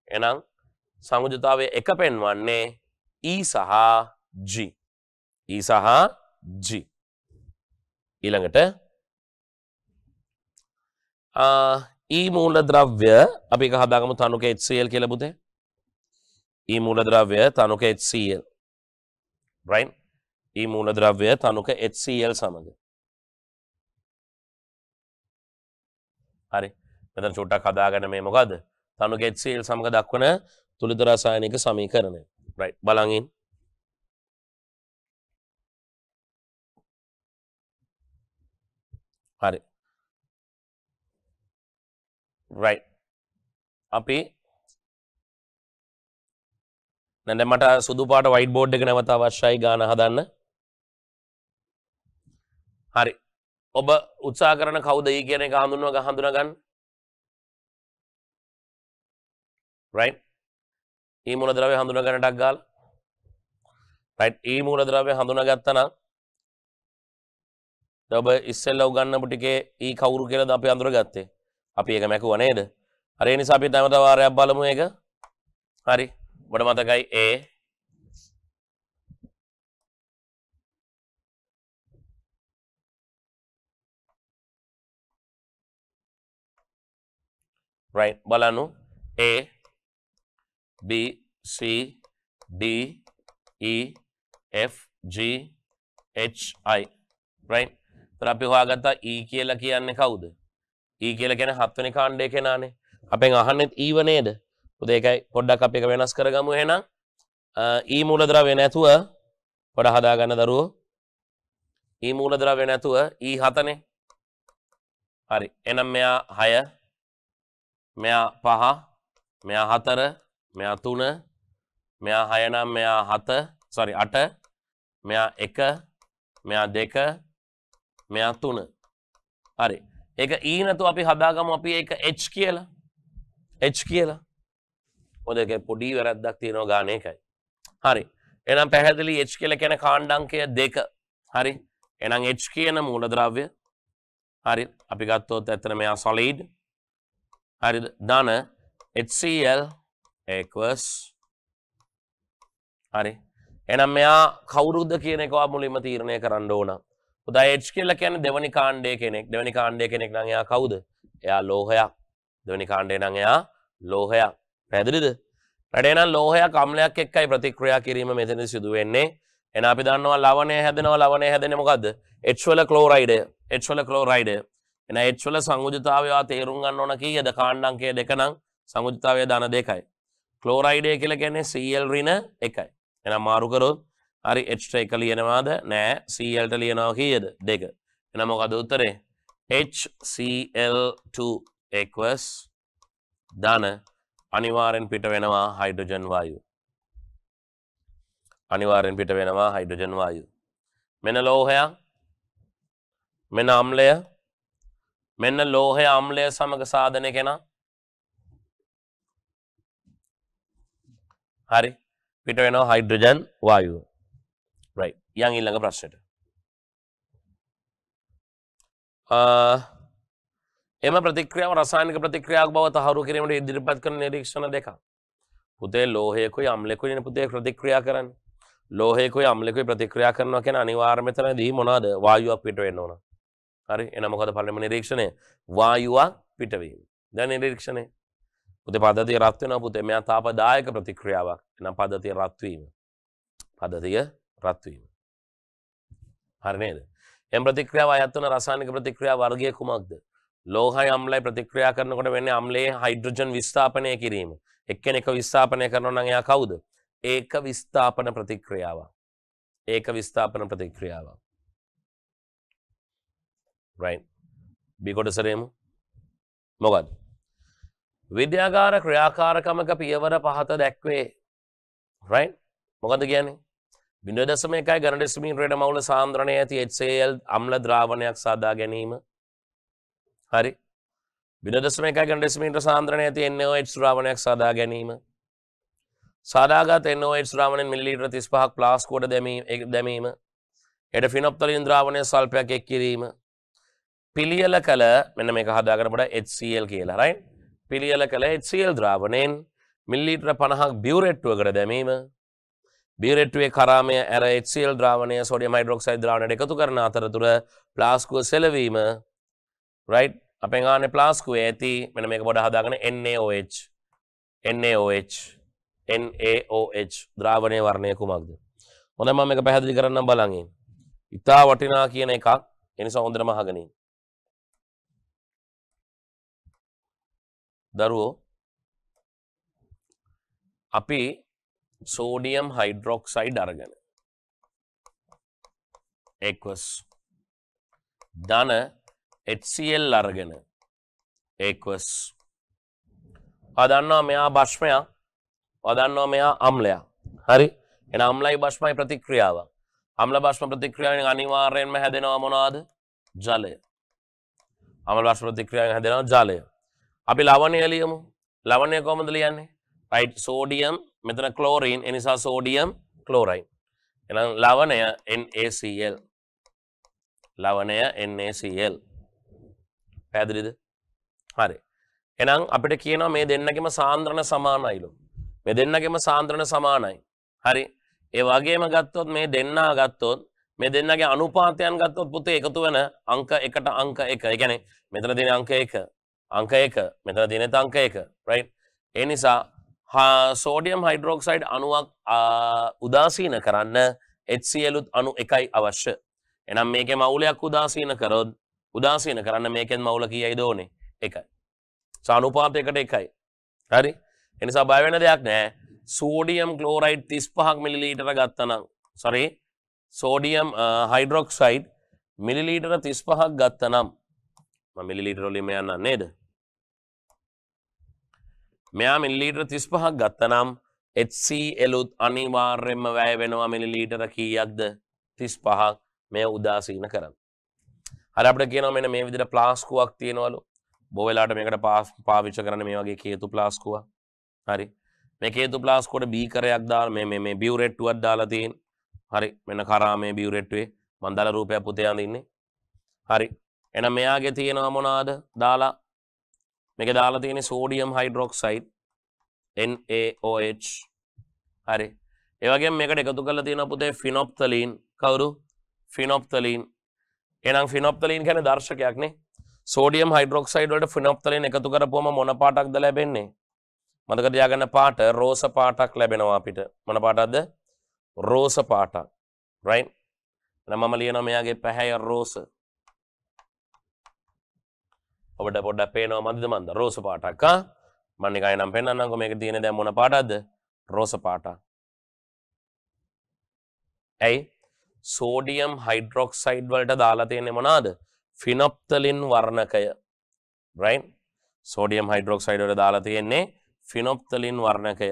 එහෙනම් සංයෝජිතාවයේ එක පෙන්වන්නේ E සහ G. E සහ G. ඊළඟට E මූලද්‍රව්‍ය අපි එක හදාගමු තනුක HCl කියලා පුතේ. E මූලද්‍රව්‍ය තනුක HCl. right? E මූලද්‍රව්‍ය තනුක HCl සමග. හරි. මෙතන චුට්ටක් හදාගන්න මේ මොකද්ද? තනුක HCl සමග දක්වන තුලිත රසායනික සමීකරණය. right? බලන් ඉන්න. හරි. right? අපි දැන් මට සුදු පාට white board එක නැවත අවශ්‍යයි ගාන හදන්න. හරි. ඔබ උත්සාහ කරන කවුද ඊ කියන එක හඳුනා ගන්න. right? ඊ මූලද්‍රව්‍ය හඳුනා ගන්නටක් ගාලා. right? ඊ මූලද්‍රව්‍ය හඳුනාගත්තා නම් ඔබ ඉස්සෙල්ලා උගන්නපු ටිකේ ඊ කවුරු කියලාද අපි අඳුරගත්තේ? අපි ඒක මැකුවා නේද? හරි ඒ නිසා අපි නැවත වාරයක් බලමු ඒක. හරි. ඔබට මතකයි A right බලන්න A B C D E F G H I right? तर අපි හොයාගත්තා E කියලා කියන්නේ කවුද? E කියලා කියන්නේ 7 වෙනි කාණ්ඩයේ කෙනානේ. අපෙන් අහන්නෙත් E ව නේද? පුතේ ඒකයි පොඩ්ඩක් අපි එක වෙනස් කරගමු එහෙනම්. E මූලද්‍රව්‍ය නැතුව පොඩ හදා ගන්න දරුවෝ. E මූලද්‍රව්‍ය නැතුව E 7නේ. හරි. එහෙනම් මෙයා 6 මෙයා 5 මෙයා 4 මෙයා 3 මෙයා 6 නම් මෙයා 7 sorry 8 මෙයා 1 මෙයා 2 මෙයා 3 හරි ඒක E නැතුව අපි හදාගමු අපි ඒක H කියලා මොකද ඒක පොඩි වැරද්දක් තියෙනවා ගාන එකයි හරි එහෙනම් පැහැදිලි H කියලා කියන කාණ්ඩාංකය 2 හරි එහෙනම් H කියන මූලද්‍රව්‍ය හරි අපි ගත්තොත් ඇත්තට මෙයා solid හරිද ධන HCl aqueous හරි එහෙනම් මෙයා කවුරුද කියන එක මුලින්ම තීරණය කරන්න ඕන. උදා H කියලා කියන්නේ දෙවනි කාණ්ඩයේ කෙනෙක්. දෙවනි කාණ්ඩයේ කෙනෙක් නම් එයා කවුද? එයා ලෝහයක්. දෙවනි කාණ්ඩේ නම් එයා ලෝහයක්. පැහැදිලිද? රට එහෙනම් ලෝහයක් අම්ලයක් එක්කයි ප්‍රතික්‍රියා කිරීම මෙතනදී සිදු වෙන්නේ. එහෙනම් අපි දන්නවා ලවණය හැදෙනවා. ලවණය හැදෙන්නේ මොකද්ද? H වල ක්ලෝරයිඩය. H වල ක්ලෝරයිඩය. එහෙනම් H වල සංයුජතාවය තේරුම් ගන්න ඕන කීයද? කාණ්ඩාංකය 2 නම් සංයුජතාවය ධන 2යි. ක්ලෝරයිඩය කියලා කියන්නේ Cl ඍණ 1යි. එහෙනම් මාරු කරොත් හරි H ට 1 ලියනවාද? නෑ. Cl ට ලියනවා කීයද? 2. එහෙනම් මොකද උත්තරේ? HCl2 equals ධන අනිවාර්යෙන් පිට වෙනවා හයිඩ්‍රජන් වායුව. අනිවාර්යෙන් පිට වෙනවා හයිඩ්‍රජන් වායුව. මෙන්න ලෝහය, මෙන්න අම්ලය, මෙන්න ලෝහය අම්ලය සමග සාධනය කෙනා. හරි පිට වෙනවා හයිඩ්‍රජන් වායුව. right යන් ඊළඟ ප්‍රශ්නෙට. එම ප්‍රතික්‍රියාව රසායනික ප්‍රතික්‍රියාවක් බව තහවුරු කිරීමට ඉදිරිපත් කරන නිරීක්ෂණ දෙකක්. පුතේ ලෝහයකුයි අම්ලයකුයි නේ පුතේ ප්‍රතික්‍රියා කරන්නේ. ලෝහයකුයි අම්ලයකුයි ප්‍රතික්‍රියා කරනවා කියන අනිවාර්ය මෙතනදී මොනවාද? වායුවක් පිට වෙන්න ඕන. හරි එහෙනම් මොකද පළවෙනිම නිරීක්ෂණය? වායුවක් පිටවීම. දැන් නිරීක්ෂණය. පුතේ පද්ධතිය රත් වෙනවා පුතේ. මෙයා තාපදායක ප්‍රතික්‍රියාවක්. එහෙනම් පද්ධතිය රත් වීම. පද්ධතිය රත් වීම. හරි නේද? එම් ප්‍රතික්‍රියාව අයත් වන රසායනික ප්‍රතික්‍රියා වර්ගය කුමක්ද? ලෝහය අම්ලය ප්‍රතික්‍රියා කරනකොට වෙන්නේ අම්ලයේ හයිඩ්‍රජන් විස්ථාපනය කිරීම. එක්කෙනෙක් විස්ථාපනය කරනවා නම් එයා කවුද? ඒක විස්ථාපන ප්‍රතික්‍රියාවක්. ඒක විස්ථාපන ප්‍රතික්‍රියාවක්. right B කොටසරේමු. මොකද්ද? විද්‍යාගාර ක්‍රියාකාරකමක පියවර පහත දැක්වේ. right මොකද්ද කියන්නේ? 0.1 ඝන ඩෙසිමීටරයට මවුල සාන්ද්‍රණය ඇති HCl අම්ල ද්‍රාවණයක් සාදා ගැනීම. හරි 0.1 ඝන ඩෙසිමීටර සාන්ද්‍රණය ඇති NaOH ද්‍රාවණයක් සාදා ගැනීම. සාදාගත් NaOH ද්‍රාවණයෙන් මිලිලීටර 35ක් ප්ලාස්කුවට දැමීම. එයට ෆිනොප්තලින් ද්‍රාවණය සල්පයක් එක් කිරීම. පිළියෙල කළ මෙන්න මේක හදාගන්න පොඩ HCl කියලා right පිළියෙල කළ HCl ද්‍රාවණයෙන් මිලිලීටර 50ක් බියුරෙට්ටුවකට දැමීම. බියුරෙට්ටුවේ කරාමය ඇර HCl ද්‍රාවණය සෝඩියම් හයිඩ්‍රොක්සයිඩ් ද්‍රාවණයට එකතු කරන අතරතුර ප්ලාස්කුව සෙලවීම. right අපෙන් ආන්නේ ප්ලාස්කුවේ ඇති මෙන්න මේක පොඩ හදාගන්න NaOH ද්‍රාවණයේ වර්ණය කුමක්ද? හොඳයි මම මේක පැහැදිලි කරන්නම් බලන් ඉන්න. ඉතා වටිනා කියන එකක්. ඒ නිසා හොඳටම අහගෙන ඉන්න. දරුවෝ අපි සෝඩියම් හයිඩ්‍රොක්සයිඩ් අරගෙන එක්වස් ධන HCl අරගෙන එක්වස් අදන්නවා මෙයා භස්මයක් අදන්නවා මෙයා අම්ලයක්. හරි එහෙනම් අම්ලයි භස්මයි ප්‍රතික්‍රියාව. අම්ල භස්ම ප්‍රතික්‍රියාවෙන් අනිවාර්යෙන්ම හැදෙනවා මොනවාද? ජලය. අම්ල භස්ම ප්‍රතික්‍රියාවෙන් හැදෙනවා ජලය. අපි ලවණය ලියමු. ලවණය කොහොමද ලියන්නේ? right සෝඩියම් මෙතන ක්ලෝරින් ඒ නිසා සෝඩියම් ක්ලෝරයිඩ්. එහෙනම් ලවණය NaCl. ලවණය NaCl. පැහැදිලිද? හරි. එහෙනම් අපිට කියනවා මේ දෙන්නගෙම සාන්ද්‍රණ සමානයිලු. මේ දෙන්නගෙම සාන්ද්‍රණ සමානයි. හරි. ඒ වගේම ගත්තොත් මේ දෙන්නා ගත්තොත් මේ දෙන්නගේ අනුපාතයන් ගත්තොත් පුතේ එකතු වෙන අංක 1ට අංක 1. ඒ කියන්නේ මෙතන තියෙන අංක 1. අංක 1. මෙතන තියෙන අංක 1. right? ඒ නිසා සෝඩියම් හයිඩ්‍රොක්සයිඩ් අණුවක් උදාසීන කරන්න HCl අණු 1යි අවශ්‍ය. එහෙනම් මේකේ මවුලයක් උදාසීන කරොත් උදාසීන කරන්න මේකෙන් මවුල කීයයිද ඕනේ? 1යි. අනුපාතයකට 1යි. හරි? ඒ නිසා බය වෙන දෙයක් නැහැ. සෝඩියම් ක්ලෝරයිඩ් 35ක් මිලිලීටර ගත්තනම් sorry සෝඩියම් හයිඩ්‍රොක්සයිඩ් මිලිලීටර 35ක් ගත්තනම් මම මිලිලීටර වලින් යන්න නේද? මෙයා මිලිලීටර 35ක් ගත්තනම් HCl උත් අනිවාර්යයෙන්ම වැය වෙනවා මිලිලීටර කීයක්ද? 35ක් මේ උදාසීන කරන්න. හරි අපිට කියනවා මෙන්න මේ විදිහට ප්ලාස්කුවක් තියෙනවලු. බොහෝ වෙලාවට මේකට පාවිච්චි කරන්නේ මේ වගේ කේතු ප්ලාස්කුවක්. හරි. මේ කේතු ප්ලාස්කුවට බීකරයක් දාලා මේ බියුරෙට්ටුවක් දාලා තියෙන. හරි. මෙන්න කරා මේ බියුරෙට්ටුවේ මම දාලා රූපයක් පුතේ අඳින්නේ. හරි. එහෙනම් මෙයාගේ තියෙනවා මොනවාද? දාලා මේකේ දාලා තියෙන්නේ සෝඩියම් හයිඩ්‍රොක්සයිඩ් NaOH. හරි. ඒ වගේම මේකට එකතු කරලා තියෙනවා පුතේ ෆිනොප්තලීන්. කවුරු? ෆිනොප්තලීන්. එහෙනම් ෆිනොප්තලීන් කියන්නේ දර්ශකයක් නේ. සෝඩියම් හයිඩ්‍රොක්සයිඩ් වලට ෆිනොප්තලීන් එකතු කරපුවම මොන පාටක්ද ලැබෙන්නේ? මතක තියාගන්න පාට රෝස පාටක් ලැබෙනවා අපිට. මොන පාටක්ද? රෝස පාටක්. right මම ලියනවා මෙයාගේ පැහැය රෝස ඔබට පොඩ්ඩක් පේනවා මන්ද මන්ද රෝස පාටක් මම නිකන් නම් පෙන්නන්නම්කො මේක තියෙන දැන් මොන පාටක්ද රෝස පාටක් ඇයි සෝඩියම් හයිඩ්‍රොක්සයිඩ් වලට දාලා තියෙන්නේ මොනවාද ෆිනොප්තලින් වර්ණකය right සෝඩියම් හයිඩ්‍රොක්සයිඩ් වලට දාලා තියෙන්නේ ෆිනොප්තලින් වර්ණකය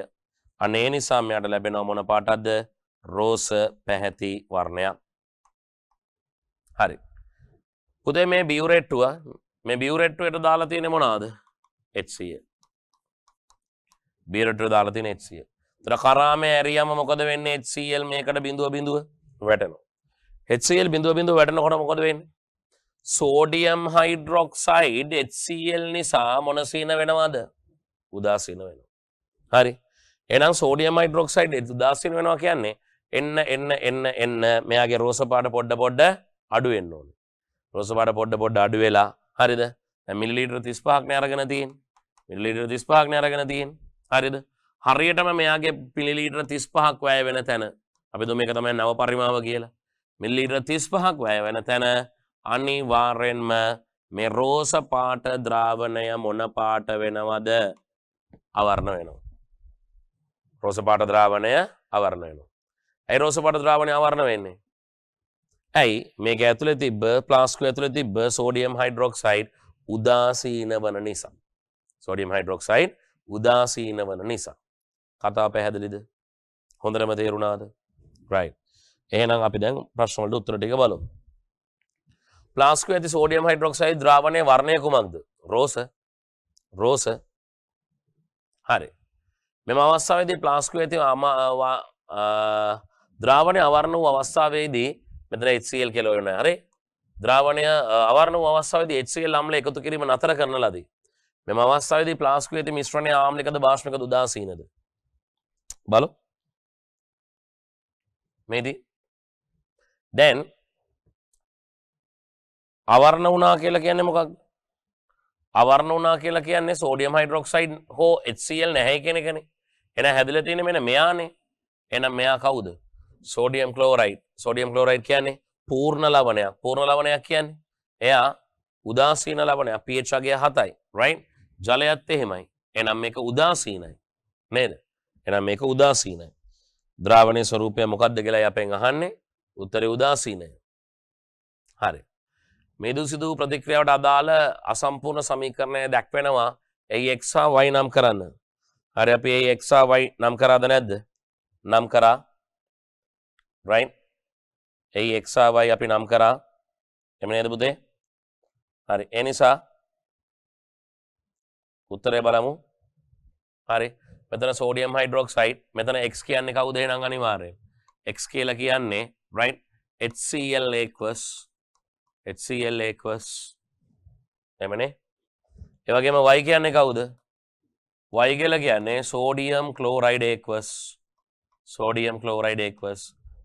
අනේ නිසා මෙයාට ලැබෙනවා මොන පාටක්ද රෝස පැහැති වර්ණයක් හරි පුතේ මේ බියුරේට්ටුව මේ බියුරේට්ටුවට දාලා තියෙන්නේ මොනවාද HCl බියුරේට්ටුවට දාලා තියෙන HCl ඒතර කරාමේ ඇරියම මොකද වෙන්නේ HCl මේකට බිඳුව වැටෙනවා HCl බිඳුව වැටෙනකොට මොකද වෙන්නේ සෝඩියම් හයිඩ්‍රොක්සයිඩ් HCl නිසා මොන සීන වෙනවද උදාසීන වෙනවා හරි එහෙනම් සෝඩියම් හයිඩ්‍රොක්සයිඩ් උදාසීන වෙනවා කියන්නේ එන්න මෙයාගේ රෝස පාට පොඩ අඩු වෙන්න ඕනේ රෝස පාට පොඩ අඩු වෙලා හරිද දැන් මිලිලීටර් 35ක් නේ අරගෙන තියෙන්නේ මිලිලීටර් 35ක් නේ අරගෙන තියෙන්නේ හරිද හරියටම මෙයාගේ මිලිලීටර් 35ක් වැය වෙන තැන අපි දුම මේක තමයි නව පරිමාව කියලා මිලිලීටර් 35ක් වැය වෙන තැන අනිවාර්යෙන්ම මේ රෝස පාට ද්‍රාවණය මොන පාට වෙනවද අවර්ණ වෙනවා රෝස පාට ද්‍රාවණය අවර්ණ වෙනවා ඇයි රෝස පාට ද්‍රාවණය අවර්ණ වෙන්නේ ඇයි මේක ඇතුලේ තිබ්බ ප්ලාස්ටික් ඇතුලේ තිබ්බ සෝඩියම් හයිඩ්‍රොක්සයිඩ් උදාසීන වන නිසා සෝඩියම් හයිඩ්‍රොක්සයිඩ් උදාසීන වන නිසා කතාව පැහැදිලිද හොඳටම තේරුණාද right එහෙනම් අපි දැන් ප්‍රශ්න වලට උත්තර ටික බලමු ප්ලාස්ටික් ඇති සෝඩියම් හයිඩ්‍රොක්සයිඩ් ද්‍රාවණයේ වර්ණය කුමක්ද රෝස හරි මෙම අවස්ථාවේදී ප්ලාස්ටික් ඇති ද්‍රාවණය අවර්ණ වූ අවස්ථාවේදී මෙතන HCl කියලා වෙනවා හරි ද්‍රාවණය අවර්ණ වූ අවස්ථාවේදී HCl අම්ල එකතු කිරීම නතර කරන ලදී මෙම අවස්ථාවේදී ප්ලාස්ටික් ඇති මිශ්‍රණය ආම්ලිකද බාෂ්මිකද උදාසීනද බලමු මේදී දැන් අවර්ණ වුණා කියලා කියන්නේ මොකක්ද අවර්ණ වුණා කියලා කියන්නේ සෝඩියම් හයිඩ්‍රොක්සයිඩ් හෝ HCl නැහැ කියන එකනේ එහෙනම් හැදලා තියෙන්නේ මෙන්න මෙයානේ එහෙනම් මෙයා කවුද සෝඩියම් ක්ලෝරයිඩ් කියන්නේ පූර්ණ ලවණයක් කියන්නේ එයා උදාසීන ලවණයක් pH අගය 7යි right ජලයත් එහෙමයි එහෙනම් මේක උදාසීනයි නේද එහෙනම් මේක උදාසීනයි ද්‍රාවණයේ ස්වરૂපය මොකක්ද කියලා අපෙන් අහන්නේ උත්තරේ උදාසීනයි හරි මේ දුසිදු ප්‍රතික්‍රියාවට අදාළ අසම්පූර්ණ සමීකරණය දක්වනවා AX හා Y නම් කරන්න හරි අපි AX හා Y නම් කරාද නැද්ද නම් කරා right AX හා Y අපි නම් කරා එමු නේද පුතේ හරි ඒ නිසා උත්තරය බලමු හරි මෙතන සෝඩියම් හයිඩ්‍රොක්සයිඩ් මෙතන X කියන්නේ කවුද එහෙනම් අනිවාර්යෙන් X කියලා කියන්නේ right HCl aqueous එමනේ ඒ වගේම Y කියන්නේ කවුද Y කියලා කියන්නේ sodium chloride aqueous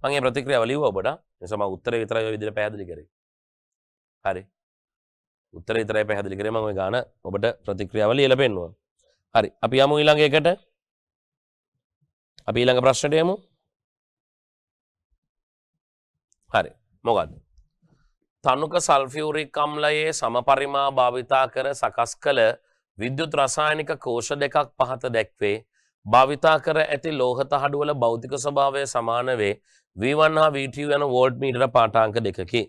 මම මේ ප්‍රතික්‍රියාව ලිව්වා ඔබට නිසා මම උත්තරේ විතරයි ඔය විදිහට පැහැදිලි කරේ හරි උත්තරේ විතරයි පැහැදිලි කරේ මම ওই ගාන ඔබට ප්‍රතික්‍රියාව ලියලා පෙන්නුවා හරි අපි යමු ඊළඟ එකට අපි ඊළඟ ප්‍රශ්නට යමු හරි මොකද්ද තනුක සල්ෆියුරික් අම්ලයේ සමපරිමා භාවිතා කර සකස් කළ විද්‍යුත් රසායනික කෝෂ දෙකක් පහත දැක්වේ භාවිතා කර ඇති ලෝහ තහඩු වල භෞතික ස්වභාවය සමාන වේ V1 හා V2 යන වෝල්ට් මීටර පාඨාංක දෙකකි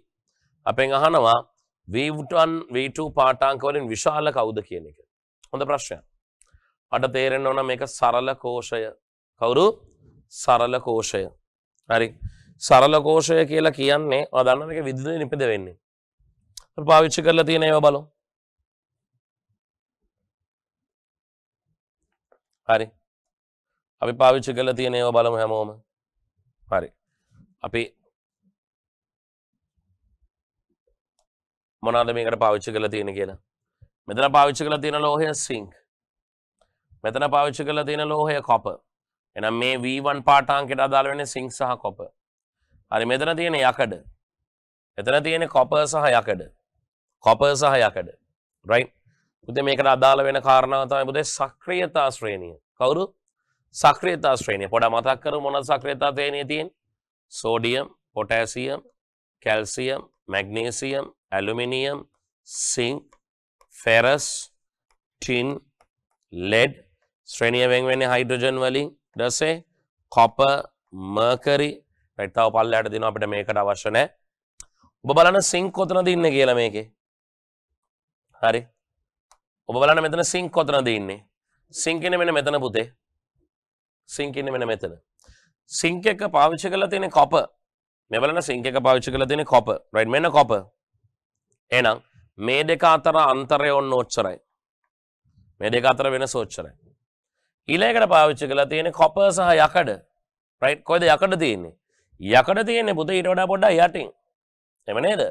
අපෙන් අහනවා V1 V2 පාඨාංක වලින් විශාල කවුද කියන එක හොඳ ප්‍රශ්නයක් අට තේරෙන්න ඕන මේක සරල කෝෂය කවුරු සරල කෝෂය හරි සරල කෝෂය කියලා කියන්නේ ඔය දන්න මේක විද්‍යුත් නිපද වෙන්නේ අපි පාවිච්චි කරලා තියෙන ඒවා බලමු හරි අපි පාවිච්චි කරලා තියෙන ඒවා බලමු හැමෝම හරි අපි මොනවාද මේකට පාවිච්චි කරලා තියෙන්නේ කියලා මෙතන පාවිච්චි කරලා තියෙන ලෝහය සිංක් මෙතන පාවිච්චි කරලා තියෙන ලෝහය කොපර් එහෙනම් මේ V1 පාඨාංකයට අදාළ වෙන්නේ සිංක් සහ කොපර් හරි මෙතන තියෙන යකඩ එතන තියෙන කොපර් සහ යකඩ right පුතේ මේකට අදාළ වෙන කාරණාව තමයි පුතේ සක්‍රියතා ශ්‍රේණිය කවුරු සක්‍රියතා ශ්‍රේණිය පොඩ මතක් කරමු මොනවද සක්‍රියතා ශ්‍රේණියේ තියෙන්නේ potassium, calcium, magnesium, aluminium, zinc, ferrous, tin, lead, ශ්‍රේණිය වෙන් වෙන්නේ හයිඩ්‍රජන් වලින්. ඊට පස්සේ copper, mercury, right, තව පල්ලයට දිනවා අපිට මේකට අවශ්‍ය නැහැ. ඔබ බලන්න සිංක් කොතනද ඉන්නේ කියලා මේකේ. හරි. ඔබ බලන්න මෙතන සිංක් කොතනද ඉන්නේ. සිංක් ඉන්නේ මෙන්න මෙතන පුතේ. සිංක් ඉන්නේ මෙන්න මෙතන. සිංක් එක පාවිච්චි කරලා තියෙන්නේ copper. මේ බලන්න සිංක් එක පාවිච්චි කරලා තියෙන්නේ copper. right, මෙන්න copper. එහෙනම් මේ දෙක අතර අන්තරය ඔන්න ඔච්චරයි. මේ දෙක අතර වෙනස ඔච්චරයි. ඊළඟට පාවිච්චි කරලා තියෙන්නේ copper සහ යකඩ. right, කොයිද යකඩ තියෙන්නේ? යකඩ තියෙන්නේ පුතේ ඊට වඩා පොඩ්ඩක් යටින්. එහෙම නේද?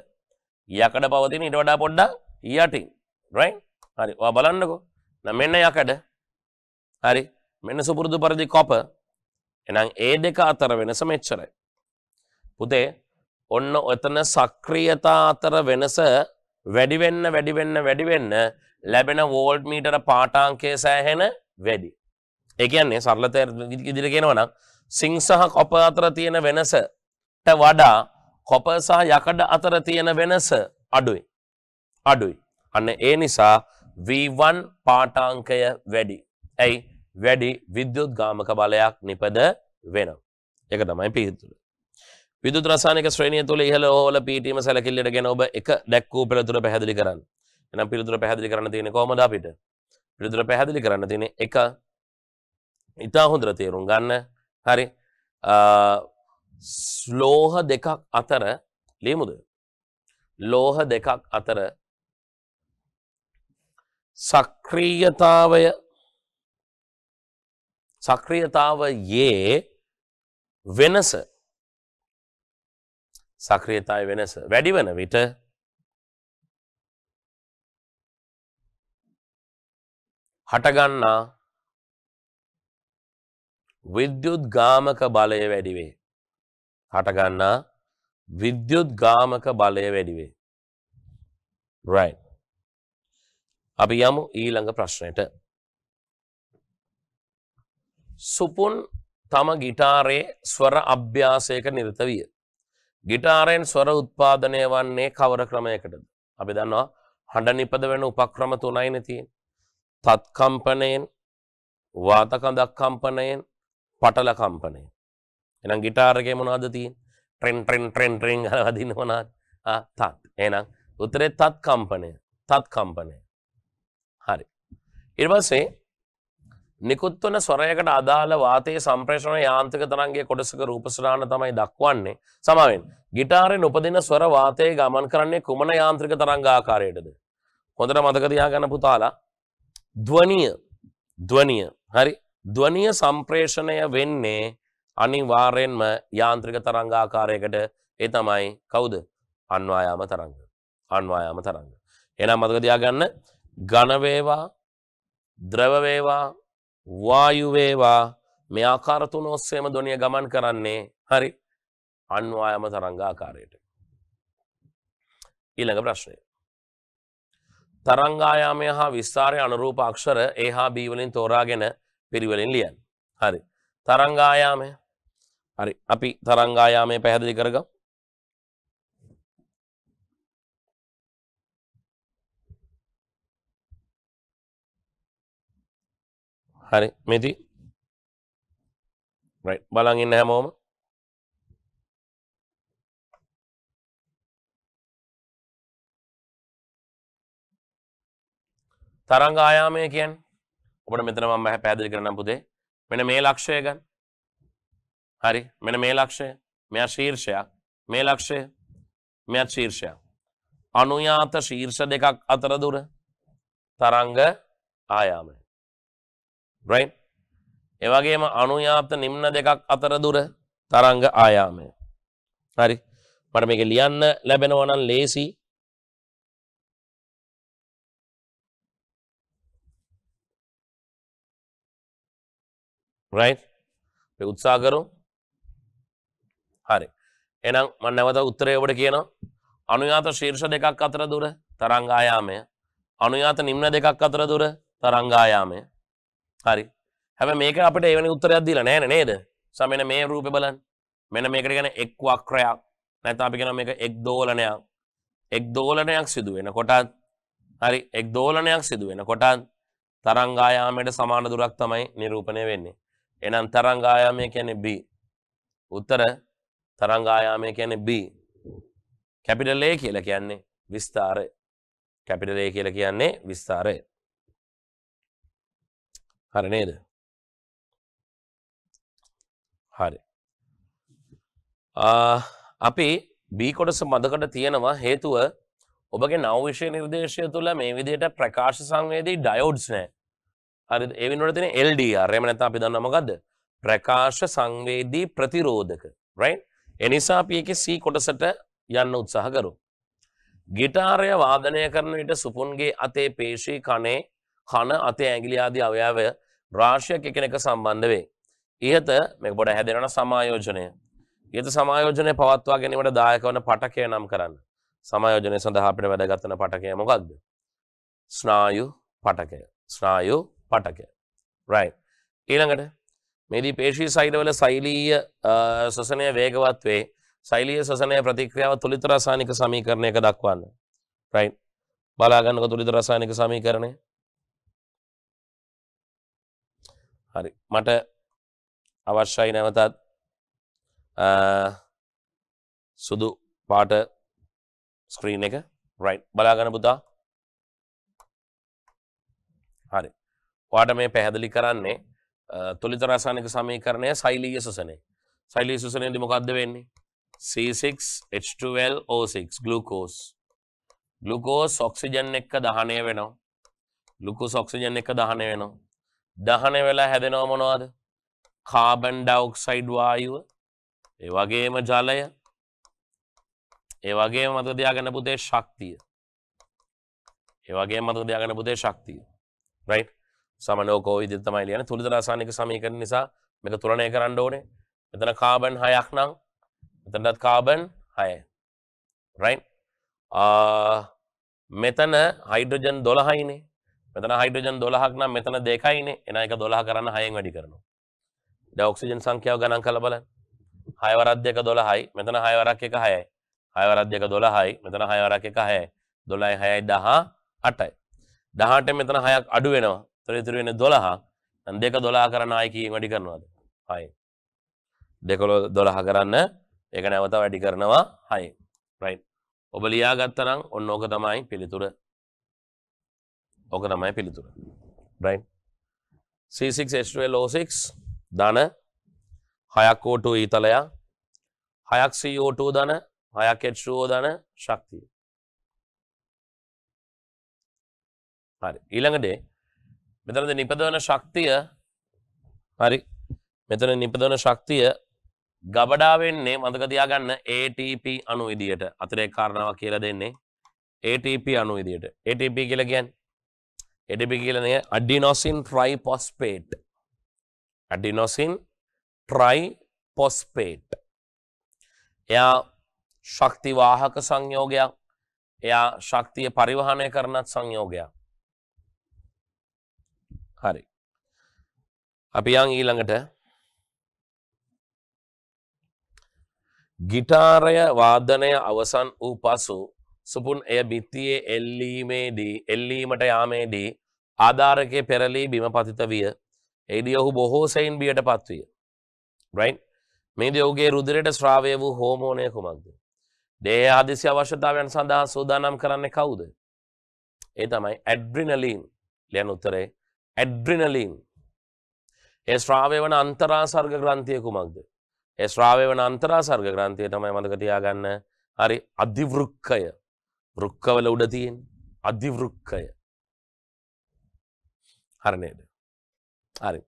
යකඩ පවතින ඊට වඩා පොඩ්ඩක් යටින්. right? හරි. ඔයා බලන්නකෝ. දැන් මෙන්න යකඩ. හරි. මෙන්න සුපුරුදු පරිදි copper. එහෙනම් ඒ දෙක අතර වෙනස මෙච්චරයි. පුතේ ඔන්න ඔතන සක්‍රියතා අතර වෙනස වැඩි වෙන්න ලැබෙන වෝල්ට් මීටර පාඨාංකය සෑහෙන වැඩි. ඒ කියන්නේ සරලත ඉදිරියට කියනවා නම් සිංක් සහ කොපර් අතර තියෙන වෙනසට වඩා කොපර් සහ යකඩ අතර තියෙන වෙනස අඩුයි. අන්න ඒ නිසා V1 පාඨාංකය වැඩි. ඇයි? වැඩි විද්‍යුත් ගාමක බලයක් නිපද වෙනවා. ඒක තමයි පිළිතුර. විද්‍යුත් රසායනික ශ්‍රේණිය තුළ ඉහළ ඕවල පීටීම සැලකිල්ලට ගෙන ඔබ එක දැක්වූ පිළිතුර පැහැදිලි කරන්න. එහෙනම් පිළිතුර පැහැදිලි කරන්න තියෙන්නේ කොහොමද අපිට? පිළිතුර පැහැදිලි කරන්න තියෙන්නේ එක ඉතා හොඳට තේරුම් ගන්න. හරි. ලෝහ දෙකක් අතර ලියමුද? ලෝහ දෙකක් අතර සක්‍රියතාවයේ වෙනස වැඩි වන විට හටගන්නා විද්‍යුත් ගාමක බලය වැඩි වේ. right. අපි යමු ඊළඟ ප්‍රශ්නෙට. සුපුන් තම ගිටාරයේ ස්වර අභ්‍යාසයක නිරත විය. ගිටාරයෙන් ස්වර උත්පාදනය වන්නේ කවර ක්‍රමයකටද? අපි දන්නවා හඬ නිපද වෙන උපක්‍රම තුනයිනේ තියෙන්නේ. තත් කම්පණයෙන්, වාත කඳක් කම්පණයෙන්, පටල කම්පණයෙන්. එහෙනම් ගිටාර එකේ මොනවද තියෙන්නේ? ට්‍රෙන් ගාලා වදින්න මොනවද? තත්. එහෙනම් උත්තරේ තත් කම්පණය. හරි. ඊට පස්සේ නිකුත් වන ස්වරයකට අදාළ වාතයේ සම්ප්‍රේෂණ යාන්ත්‍රික තරංගයේ කොටසක රූපසටහන තමයි දක්වන්නේ. සමාවෙන්න. ගිටාරයෙන් උපදින ස්වර වාතයේ ගමන් කරන්නේ කුමන යාන්ත්‍රික තරංග ආකාරයටද? හොඳට මතක තියාගන්න පුතාලා. ධ්වනිය. හරි. ධ්වනිය සම්ප්‍රේෂණය වෙන්නේ අනිවාර්යෙන්ම යාන්ත්‍රික තරංග ආකාරයකට. ඒ තමයි කවුද? අන්වායාම තරංග. එහෙනම් මතක තියාගන්න ඝන වේවා, ද්‍රව වේවා, වායු වේවා මේ ආකාර තුන ඔස්සේම ධ්වනිය ගමන් කරන්නේ හරි අන්වායාම තරංග ආකාරයට. ඊළඟ ප්‍රශ්නය. තරංගායාමය හා විස්තාරය අනුරූප අක්ෂර A හා B වලින් තෝරාගෙන පිරිවෙලින් ලියන්න. හරි. තරංගායාමය. හරි. අපි තරංගායාමය පැහැදිලි කරගමු. හරි. මෙති. right. බලන් ඉන්න හැමෝම. තරංග ආයාමය කියන්නේ ඔබට මෙතන මම පැහැදිලි කරන්නම් පුතේ. මෙන්න මේ ලක්ෂය ගන්න. හරි. මෙන්න මේ ලක්ෂය. මෙයා ශීර්ෂයක්. මේ ලක්ෂය. මෙයා ශීර්ෂයක්. අනුයාත ශීර්ෂ දෙකක් අතර දුර තරංග ආයාමය. right. ඒ වගේම අනුයාත නිම්න දෙකක් අතර දුර තරංග ආයාමය. හරි. මට මේක ලියන්න ලැබෙනවා නම් ලේසි. right. අපි උත්සාහ කරමු. හරි. එහෙනම් මම නැවත උත්තරය ඔබට කියනවා. අනුයාත ශීර්ෂ දෙකක් අතර දුර තරංග ආයාමය. අනුයාත නිම්න දෙකක් අතර දුර තරංග ආයාමය. හරි. හැබැයි මේක අපිට එවැනි උත්තරයක් දීලා නැහැ නේද? මෙන්න මේ රූපේ බලන්න. මෙන්න මේකට කියන්නේ එක් වක්‍රයක්. නැත්නම් අපි කියනවා මේක එක් දෝලනයක්. එක් දෝලනයක් සිදු වෙනකොටත් හරි එක් දෝලනයක් සිදු වෙනකොටත් තරංගායාමයට සමාන දුරක් තමයි නිරූපණය වෙන්නේ. එහෙනම් තරංගායාමය කියන්නේ b. උත්තර තරංගායාමය කියන්නේ b. කැපිටල් A කියලා කියන්නේ විස්තාරය. කැපිටල් A කියලා කියන්නේ විස්තාරය. හරි නේද? හරි. අපි B කොටස මතකට තියෙනවා හේතුව ඔබගේ නව විෂය නිර්දේශය තුළ මේ විදිහට ප්‍රකාශ සංවේදී ඩයෝඩ්ස් නැහැ. හරිද? ඒ වෙනුවට තියෙන LDR. එහෙම නැත්නම් අපි දන්නවා මොකද්ද? ප්‍රකාශ සංවේදී ප්‍රතිරෝධක. right? ඒ නිසා අපි ඒකේ C කොටසට යන්න උත්සාහ කරමු. ගිටාරය වාදනය කරන විට සුපුන්ගේ අතේ පේශී කනේ කන අතේ ඇඟිලි ආදී අවයව රාශියක් එකිනෙක සම්බන්ධ වේ. ඉහත මේක පොඩ හැදෙනවා සමායෝජනය. ඉහත සමායෝජනය පවත්වා ගැනීමට දායක වන පටකය නම් කරන්න. සමායෝජනය සඳහා අපිට වැදගත් වෙන පටකය මොකක්ද? ස්නායු පටකය. ස්නායු පටකය. right. ඊළඟට මේදී පේශී සෛලවල සෛලීය ශ්වසනය වේගවත් වේ. සෛලීය ශ්වසනය ප්‍රතික්‍රියාව තුලිත රසායනික සමීකරණයක දක්වන්න. right. බලා ගන්නකො තුලිත රසායනික සමීකරණය. හරි. මට අවශ්‍යයි නැවතත් සුදු පාට ස්ක්‍රීන් එක. right. බලා ගන්න පුතා. හරි. ඔයාට මේ පැහැදිලි කරන්නේ තුලිත රසායනික සමීකරණය සෛලීය ශ්වසනය. සෛලීය ශ්වසනයේදී මොකද්ද වෙන්නේ? C6H12O6 glucose. glucose ඔක්සිජන් එක්ක දහනය වෙනවා. glucose ඔක්සිජන් එක්ක දහනය වෙනවා. දහනය වෙලා හැදෙනව මොනවද? කාබන් ඩයොක්සයිඩ් වායුව, ඒ වගේම ජලය, ඒ වගේම මතක තියාගන්න පුතේ ශක්තිය. ඒ වගේම මතක තියාගන්න පුතේ ශක්තිය. right? සමනෝකෝ විදිහට තමයි ලියන්නේ. තුලිත රසායනික සමීකරණ නිසා මේක තුලනය කරන්න ඕනේ. මෙතන කාබන් 6ක් නම් මෙතනත් කාබන් 6යි. right? මෙතන හයිඩ්‍රජන් 12යිනේ. මෙතන හයිඩ්‍රජන් 12ක් නම් මෙතන 2යිනේ. එන එක 12 කරන්න 6ෙන් වැඩි කරනවා. දැන් ඔක්සිජන් සංඛ්‍යාව ගණන් කරලා බලන්න. 6 වරක් 2 12යි. මෙතන 6 වරක් 1 6යි. 6 වරක් 2 12යි. මෙතන 6 වරක් 1 6යි. 12යි 6යි 18යි. 18න් මෙතන 6ක් අඩු වෙනවා. ඒතර ඉතුරු වෙන්නේ 12. දැන් 2 12 කරන්න ආයි කීයෙන් වැඩි කරනවද? 6. 2 12 කරන්න ඒක නැවත වැඩි කරනවා 6. right. ඔබ ලියාගත්තා නම් ඔන්න ඕක තමයි පිළිතුර. ඕක තමයි පිළිතුර. right. C6H12O6 ධන 6ක් O2 ඊතලයක් 6ක් CO2 ධන 6ක් H2O ධන ශක්තිය. හරි. ඊළඟට මෙතනද නිපදවන ශක්තිය හරි. මෙතන නිපදවන ශක්තිය ගබඩා වෙන්නේ මතක තියාගන්න ATP අණු විදියට. අතිරේක කාරණාවක් කියලා දෙන්නේ ATP අණු විදියට. ATP කියලා කියන්නේ ATP කියන්නේ adenosine triphosphate. adenosine triphosphate. එයා ශක්ති වාහක සංයෝගයක්. එයා ශක්තිය පරිවහනය කරන සංයෝගයක්. හරි. අපි යන් ඊළඟට ගිටාරය වාදනය අවසන් වූ පසු සුපුන් එය බිත්තියේ එල්ලීමට යාමේදී ආධාරකයේ පෙරලී බිම පතිත විය. එහිදී ඔහු බොහෝ සෙයින් බියට පත්විය. right? මේදී ඔහුගේ රුධිරයට ස්‍රාවය වූ හෝමෝනය කුමක්ද? දේහ හදිසි අවශ්‍යතාවයන් සඳහා සූදානම් කරන්නේ කවුද? ඒ තමයි ඇඩ්‍රිනලින්. ලියන උත්තරේ ඇඩ්‍රිනලින්. ඒ ස්‍රාවය වන අන්තරාසර්ග ග්‍රන්ථිය කුමක්ද? ඒ ශ්‍රාවය වන අන්තරාසර්ග ග්‍රන්ථිය තමයි මතක තියාගන්න. හරි. අධිවෘක්කය. වෘක්කවල උඩ තියෙන අධිවෘක්කය. හරි නේද? හරි.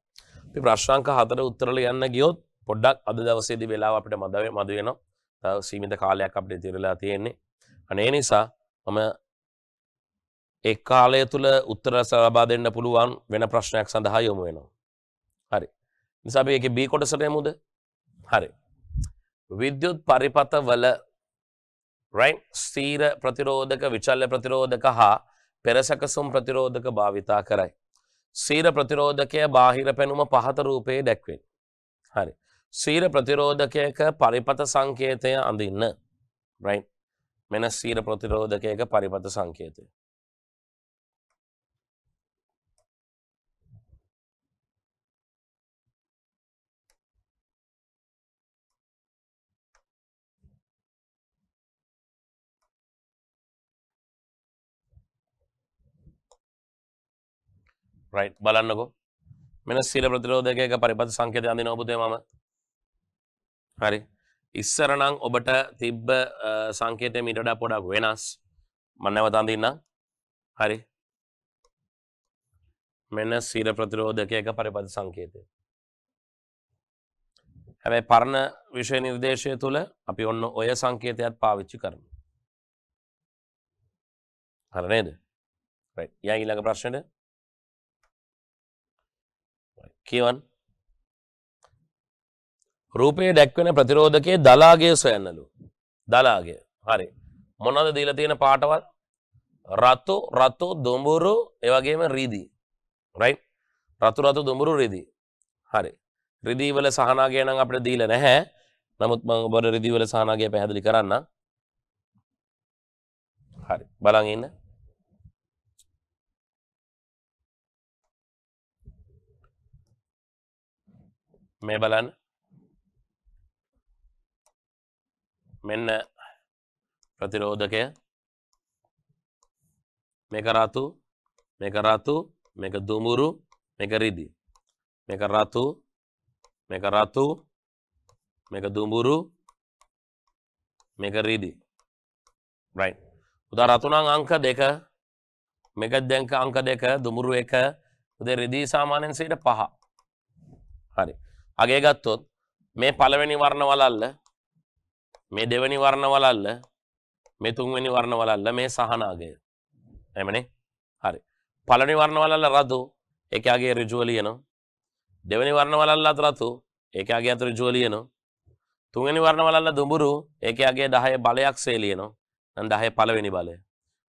අපි ප්‍රශ්නාංක 4 උත්තර ලියන්න ගියොත් පොඩ්ඩක් අද දවසේදී වෙලාව අපිට මද වෙනවා. තව සීමිත කාලයක් අපිට ඉතිරිලා තියෙන්නේ. අනේ නිසා මම ඒ කාලය තුල උත්තර ලබා දෙන්න පුළුවන් වෙන ප්‍රශ්නයක් සඳහා යොමු වෙනවා. හරි. නිසා අපි ඒකේ B කොටසට යමුද? හරි. විද්‍යුත් පරිපථ වල right ස්ථීර ප්‍රතිරෝධක විචල්්‍ය ප්‍රතිරෝධක හා පෙරසැකසුම් ප්‍රතිරෝධක භාවිතා කරයි. ස්ථීර ප්‍රතිරෝධකය බාහිර පෙනුම පහත රූපයේ දැක්වේ. හරි. ස්ථීර ප්‍රතිරෝධකයක පරිපථ සංකේතය අඳින්න. right මෙන්න ස්ථීර ප්‍රතිරෝධකයක පරිපත සංකේතය right බලන්නකෝ මෙන්න ස්ථීර ප්‍රතිරෝධකයක පරිපත සංකේතය අඳිනවා පුතේ මම හරි ඉස්සර නම් ඔබට තිබ්බ සංකේතය මීට වඩා පොඩක් වෙනස් මම නැවත අඳින්නම් හරි මෙන්න ස්ථීර ප්‍රතිරෝධකයක පරිපත සංකේතය හැබැයි පරණ විෂය නිර්දේශය තුල අපි ඔන්න ඔය සංකේතයත් පාවිච්චි කරනවා හරි නේද right යා ඊළඟ ප්‍රශ්නෙට කියවන් රූපයේ දැක්වෙන ප්‍රතිරෝධකයේ දලාගය සොයන්නලු දලාගය හරි මොනවද දීලා තියෙන පාටවල් රතු දුඹුරු ඒ වගේම රිදී right රතු දුඹුරු රිදී හරි රිදී වල සහනාගය නම් අපිට දීලා නැහැ නමුත් මම ඔබට රිදී වල සහනාගය පැහැදිලි කරන්න හරි බලන් ඉන්න මේ බලන්න මෙන්න ප්‍රතිරෝධකය මේක රතු මේක දුමුරු මේක රිදී මේක රතු මේක දුමුරු මේක රිදී right උදා රතු නම් අංක 2 මේක දැන් අංක 2 දුමුරු 1 උදේ රිදී සාමාන්‍යයෙන් 5 හරි අගේ ගත්තොත් මේ පළවෙනි වර්ණ වලල්ල මේ දෙවෙනි වර්ණ වලල්ල මේ තුන්වෙනි වර්ණ වලල්ල මේ සහනාගය එහෙමනේ හරි පළවෙනි වර්ණ වලල්ල රතු ඒකගේ ඍජුව ලියනවා දෙවෙනි වර්ණ වලල්ල රතු ඒකගේ අත ඍජුව ලියනවා තුන්වෙනි වර්ණ වලල්ල දුඹුරු ඒකගේ 10 බලයක් සේ ලියනවා නම් 10 පළවෙනි බලය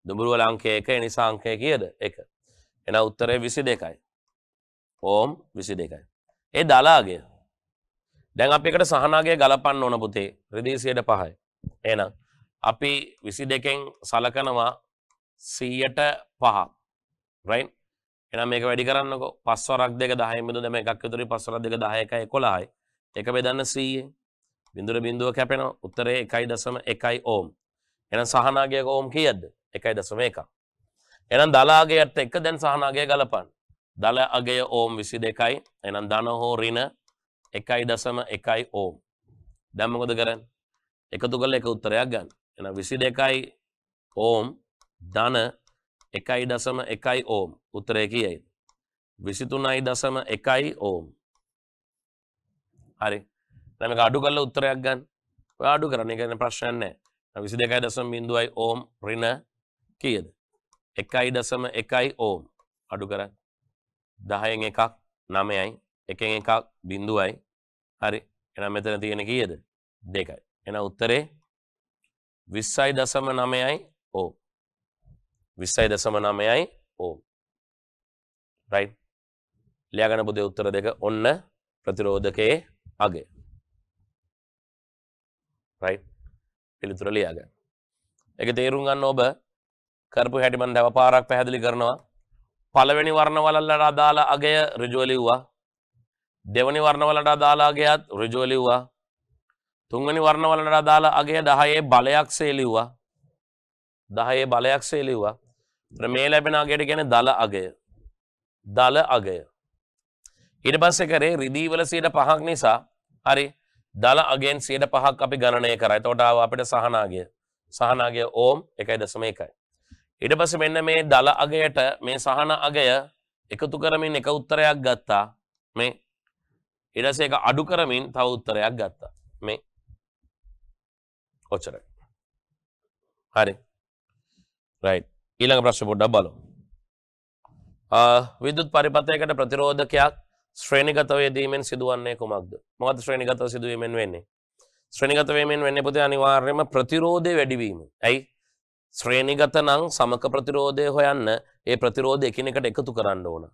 දුඹුරු වල අංකය 1 ඒ නිසා අංකය කීයද 1 එන උත්තරය 22යි ඕම් 22යි ඒ දලාගය දැන් අපි එකට සහනාගය ගලපන්න ඕන පුතේ රිදී 5යි එහෙනම් අපි 22න් සලකනවා 100ට 5 right එහෙනම් මේක වැඩි කරන්නකෝ 5 වරක් 2 10 බෙදුව දැන් එකක් විතරයි 5 වරක් 2 10 1 11යි එක බෙදන්න 100 බිඳුව කැපෙනවා උත්තරේ 1.1 ඕම් එහෙනම් සහනාගයක ඕම් කීයද 1.1 එහෙනම් දලාගයට එක දැන් සහනාගය ගලපන්න දල අගය ඕම් 22යි එහෙනම් ධන හෝ ඍණ 1.1 ඕම් දැන් මොකද කරන්නේ එකතු කරලා එක උත්තරයක් ගන්න එහෙනම් 22යි ඕම් ධන 1.1 ඕම් උත්තරය කීයද 23.1 ඕම් හරි දැන් මේක අඩු කරලා උත්තරයක් ගන්න ඔය අඩු කරන්නේ කියන්නේ ප්‍රශ්නයක් නැහැ 22.0 ඕම් ඍණ කීයද 1.1 ඕම් අඩු කරන්න 10න් එකක් 9යි එකෙන් එකක් බිඳුවයි හරි එහෙනම් මෙතන තියෙන කීයද 2යි එහෙනම් උත්තරේ 20.9යි ඕම් 20.9යි ඕම් right ලියාගන්න පුතේ උත්තර දෙක ඔන්න ප්‍රතිරෝධකයේ අගය right පිළිතුර ලියාගන්න ඒක තේරුම් ගන්න ඔබ කරපු හැටි මම තව පාරක් පැහැදිලි කරනවා පළවෙනි වර්ණ වලට අදාළ අගය ඍජුව ලිව්වා දෙවෙනි වර්ණ වලට අදාළ අගයත් ඍජුව ලිව්වා තුන්වෙනි වර්ණ වලට අදාළ අගය 10 බලයක් සේ ලිව්වා 10 බලයක් සේ ලිව්වා මේ ලැබෙන අගයට කියන්නේ දල අගය ඊට පස්සේ කරේ රිදී වල 5ක් නිසා හරි දල අගයෙන් 5ක් අපි ගණනය කරා එතකොට ආව අපිට සහනාගය ඕම් 1.1යි ඊට පස්සේ මෙන්න මේ දල අගයට මේ සහන අගය එකතු කරමින් එක උත්තරයක් ගත්තා මේ ඊට පස්සේ ඒක අඩු කරමින් තව උත්තරයක් ගත්තා මේ ඔච්චරයි හරි right ඊළඟ ප්‍රශ්න පොඩ්ඩක් බලමු විද්‍යුත් පරිපථයකට ප්‍රතිරෝධකයක් ශ්‍රේණිගතව යෙදීමෙන් සිදුවන්නේ කුමක්ද මොකද ශ්‍රේණිගතව සිදුවීමෙන් වෙන්නේ ශ්‍රේණිගත වීමෙන් වෙන්නේ පුතේ අනිවාර්යයෙන්ම ප්‍රතිරෝධය වැඩි වීම ඇයි ශ්‍රේණිගත නම් සමක ප්‍රතිරෝධය හොයන්න ඒ ප්‍රතිරෝධය එකිනෙකට එකතු කරන්න ඕන.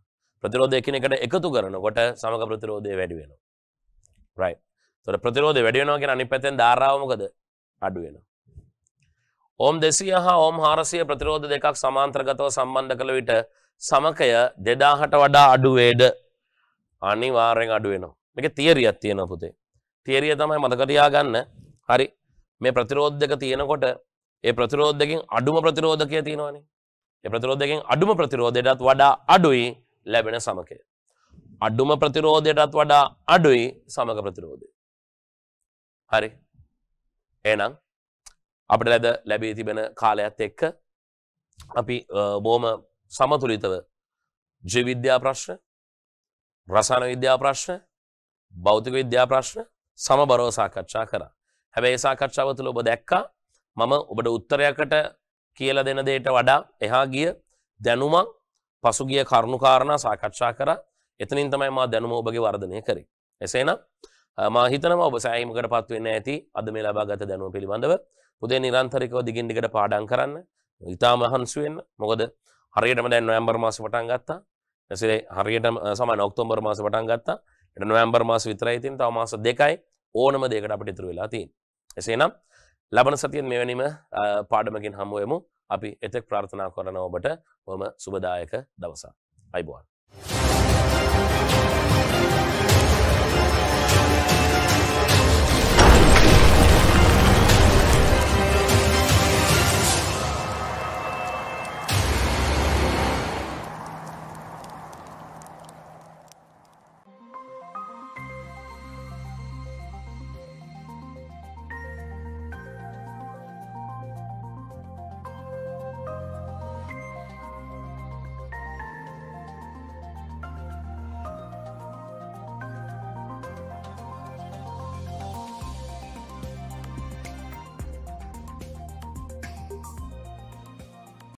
ප්‍රතිරෝධය එකිනෙකට එකතු කරනකොට සමක ප්‍රතිරෝධය වැඩි වෙනවා. right. ඒතර ප්‍රතිරෝධය වැඩි වෙනවා කියන අනිත් පැත්තෙන් ධාරාව මොකද? අඩු වෙනවා. ඕම් 200 හා ඕම් 400 ප්‍රතිරෝධ දෙකක් සමාන්තරගතව සම්බන්ධ කළ විට සමකය 2000ට වඩා අඩු වේද? අනිවාර්යෙන් අඩු වෙනවා. මේකේ තියරියක් තියෙනවා පුතේ. තියරිය තමයි මතක තියාගන්න. හරි. මේ ප්‍රතිරෝධ දෙක තියෙනකොට ඒ ප්‍රතිරෝධ දෙකෙන් අඩුම ප්‍රතිරෝධකය තියෙනවානේ. ඒ ප්‍රතිරෝධ දෙකෙන් අඩුම ප්‍රතිරෝධයටත් වඩා අඩුයි ලැබෙන සමකය. අඩුම ප්‍රතිරෝධයටත් වඩා අඩුයි සමක ප්‍රතිරෝධය. හරි. එහෙනම් අපිට ලැබී තිබෙන කාලයත් එක්ක අපි බොහොම සමතුලිතව ජීව විද්‍යා ප්‍රශ්න, රසායන විද්‍යා ප්‍රශ්න, භෞතික විද්‍යා ප්‍රශ්න සමබරව සාකච්ඡා කරා. හැබැයි ඒ සාකච්ඡාව තුළ ඔබ දැක්කා මම ඔබට උත්තරයකට කියලා දෙන දෙයට වඩා එහා ගිය දැනුමක් පසුගිය කරුණු කාරණා සාකච්ඡා කරා. එතනින් තමයි මා දැනුම ඔබගේ වර්ධනය කරේ. එසේනම් මා හිතනවා ඔබ සෑහීමකටපත් වෙන්නේ නැති අද මේ ලබාගත දැනුම පිළිබඳව. පුතේ නිරන්තරව දිගින් දිගට පාඩම් කරන්න. ඉතාම මහන්සි වෙන්න. මොකද හරියටම දැන් නොවැම්බර් මාසෙ පටන් ගත්තා. එසේ හරියටම සමාන ඔක්තෝබර් මාසෙ පටන් ගත්තා. ඊට නොවැම්බර් මාසෙ විතරයි තියෙන. තව මාස දෙකයි ඕනම දෙයකට අපිට ඉතුරු වෙලා තියෙන්නේ. එසේනම් ලබන සතියෙන් මෙවැනිම පාඩමකින් හමු වෙමු. අපි එතෙක් ප්‍රාර්ථනා කරනවා ඔබට බොහොම සුබදායක දවසක්. අයබෝවන්.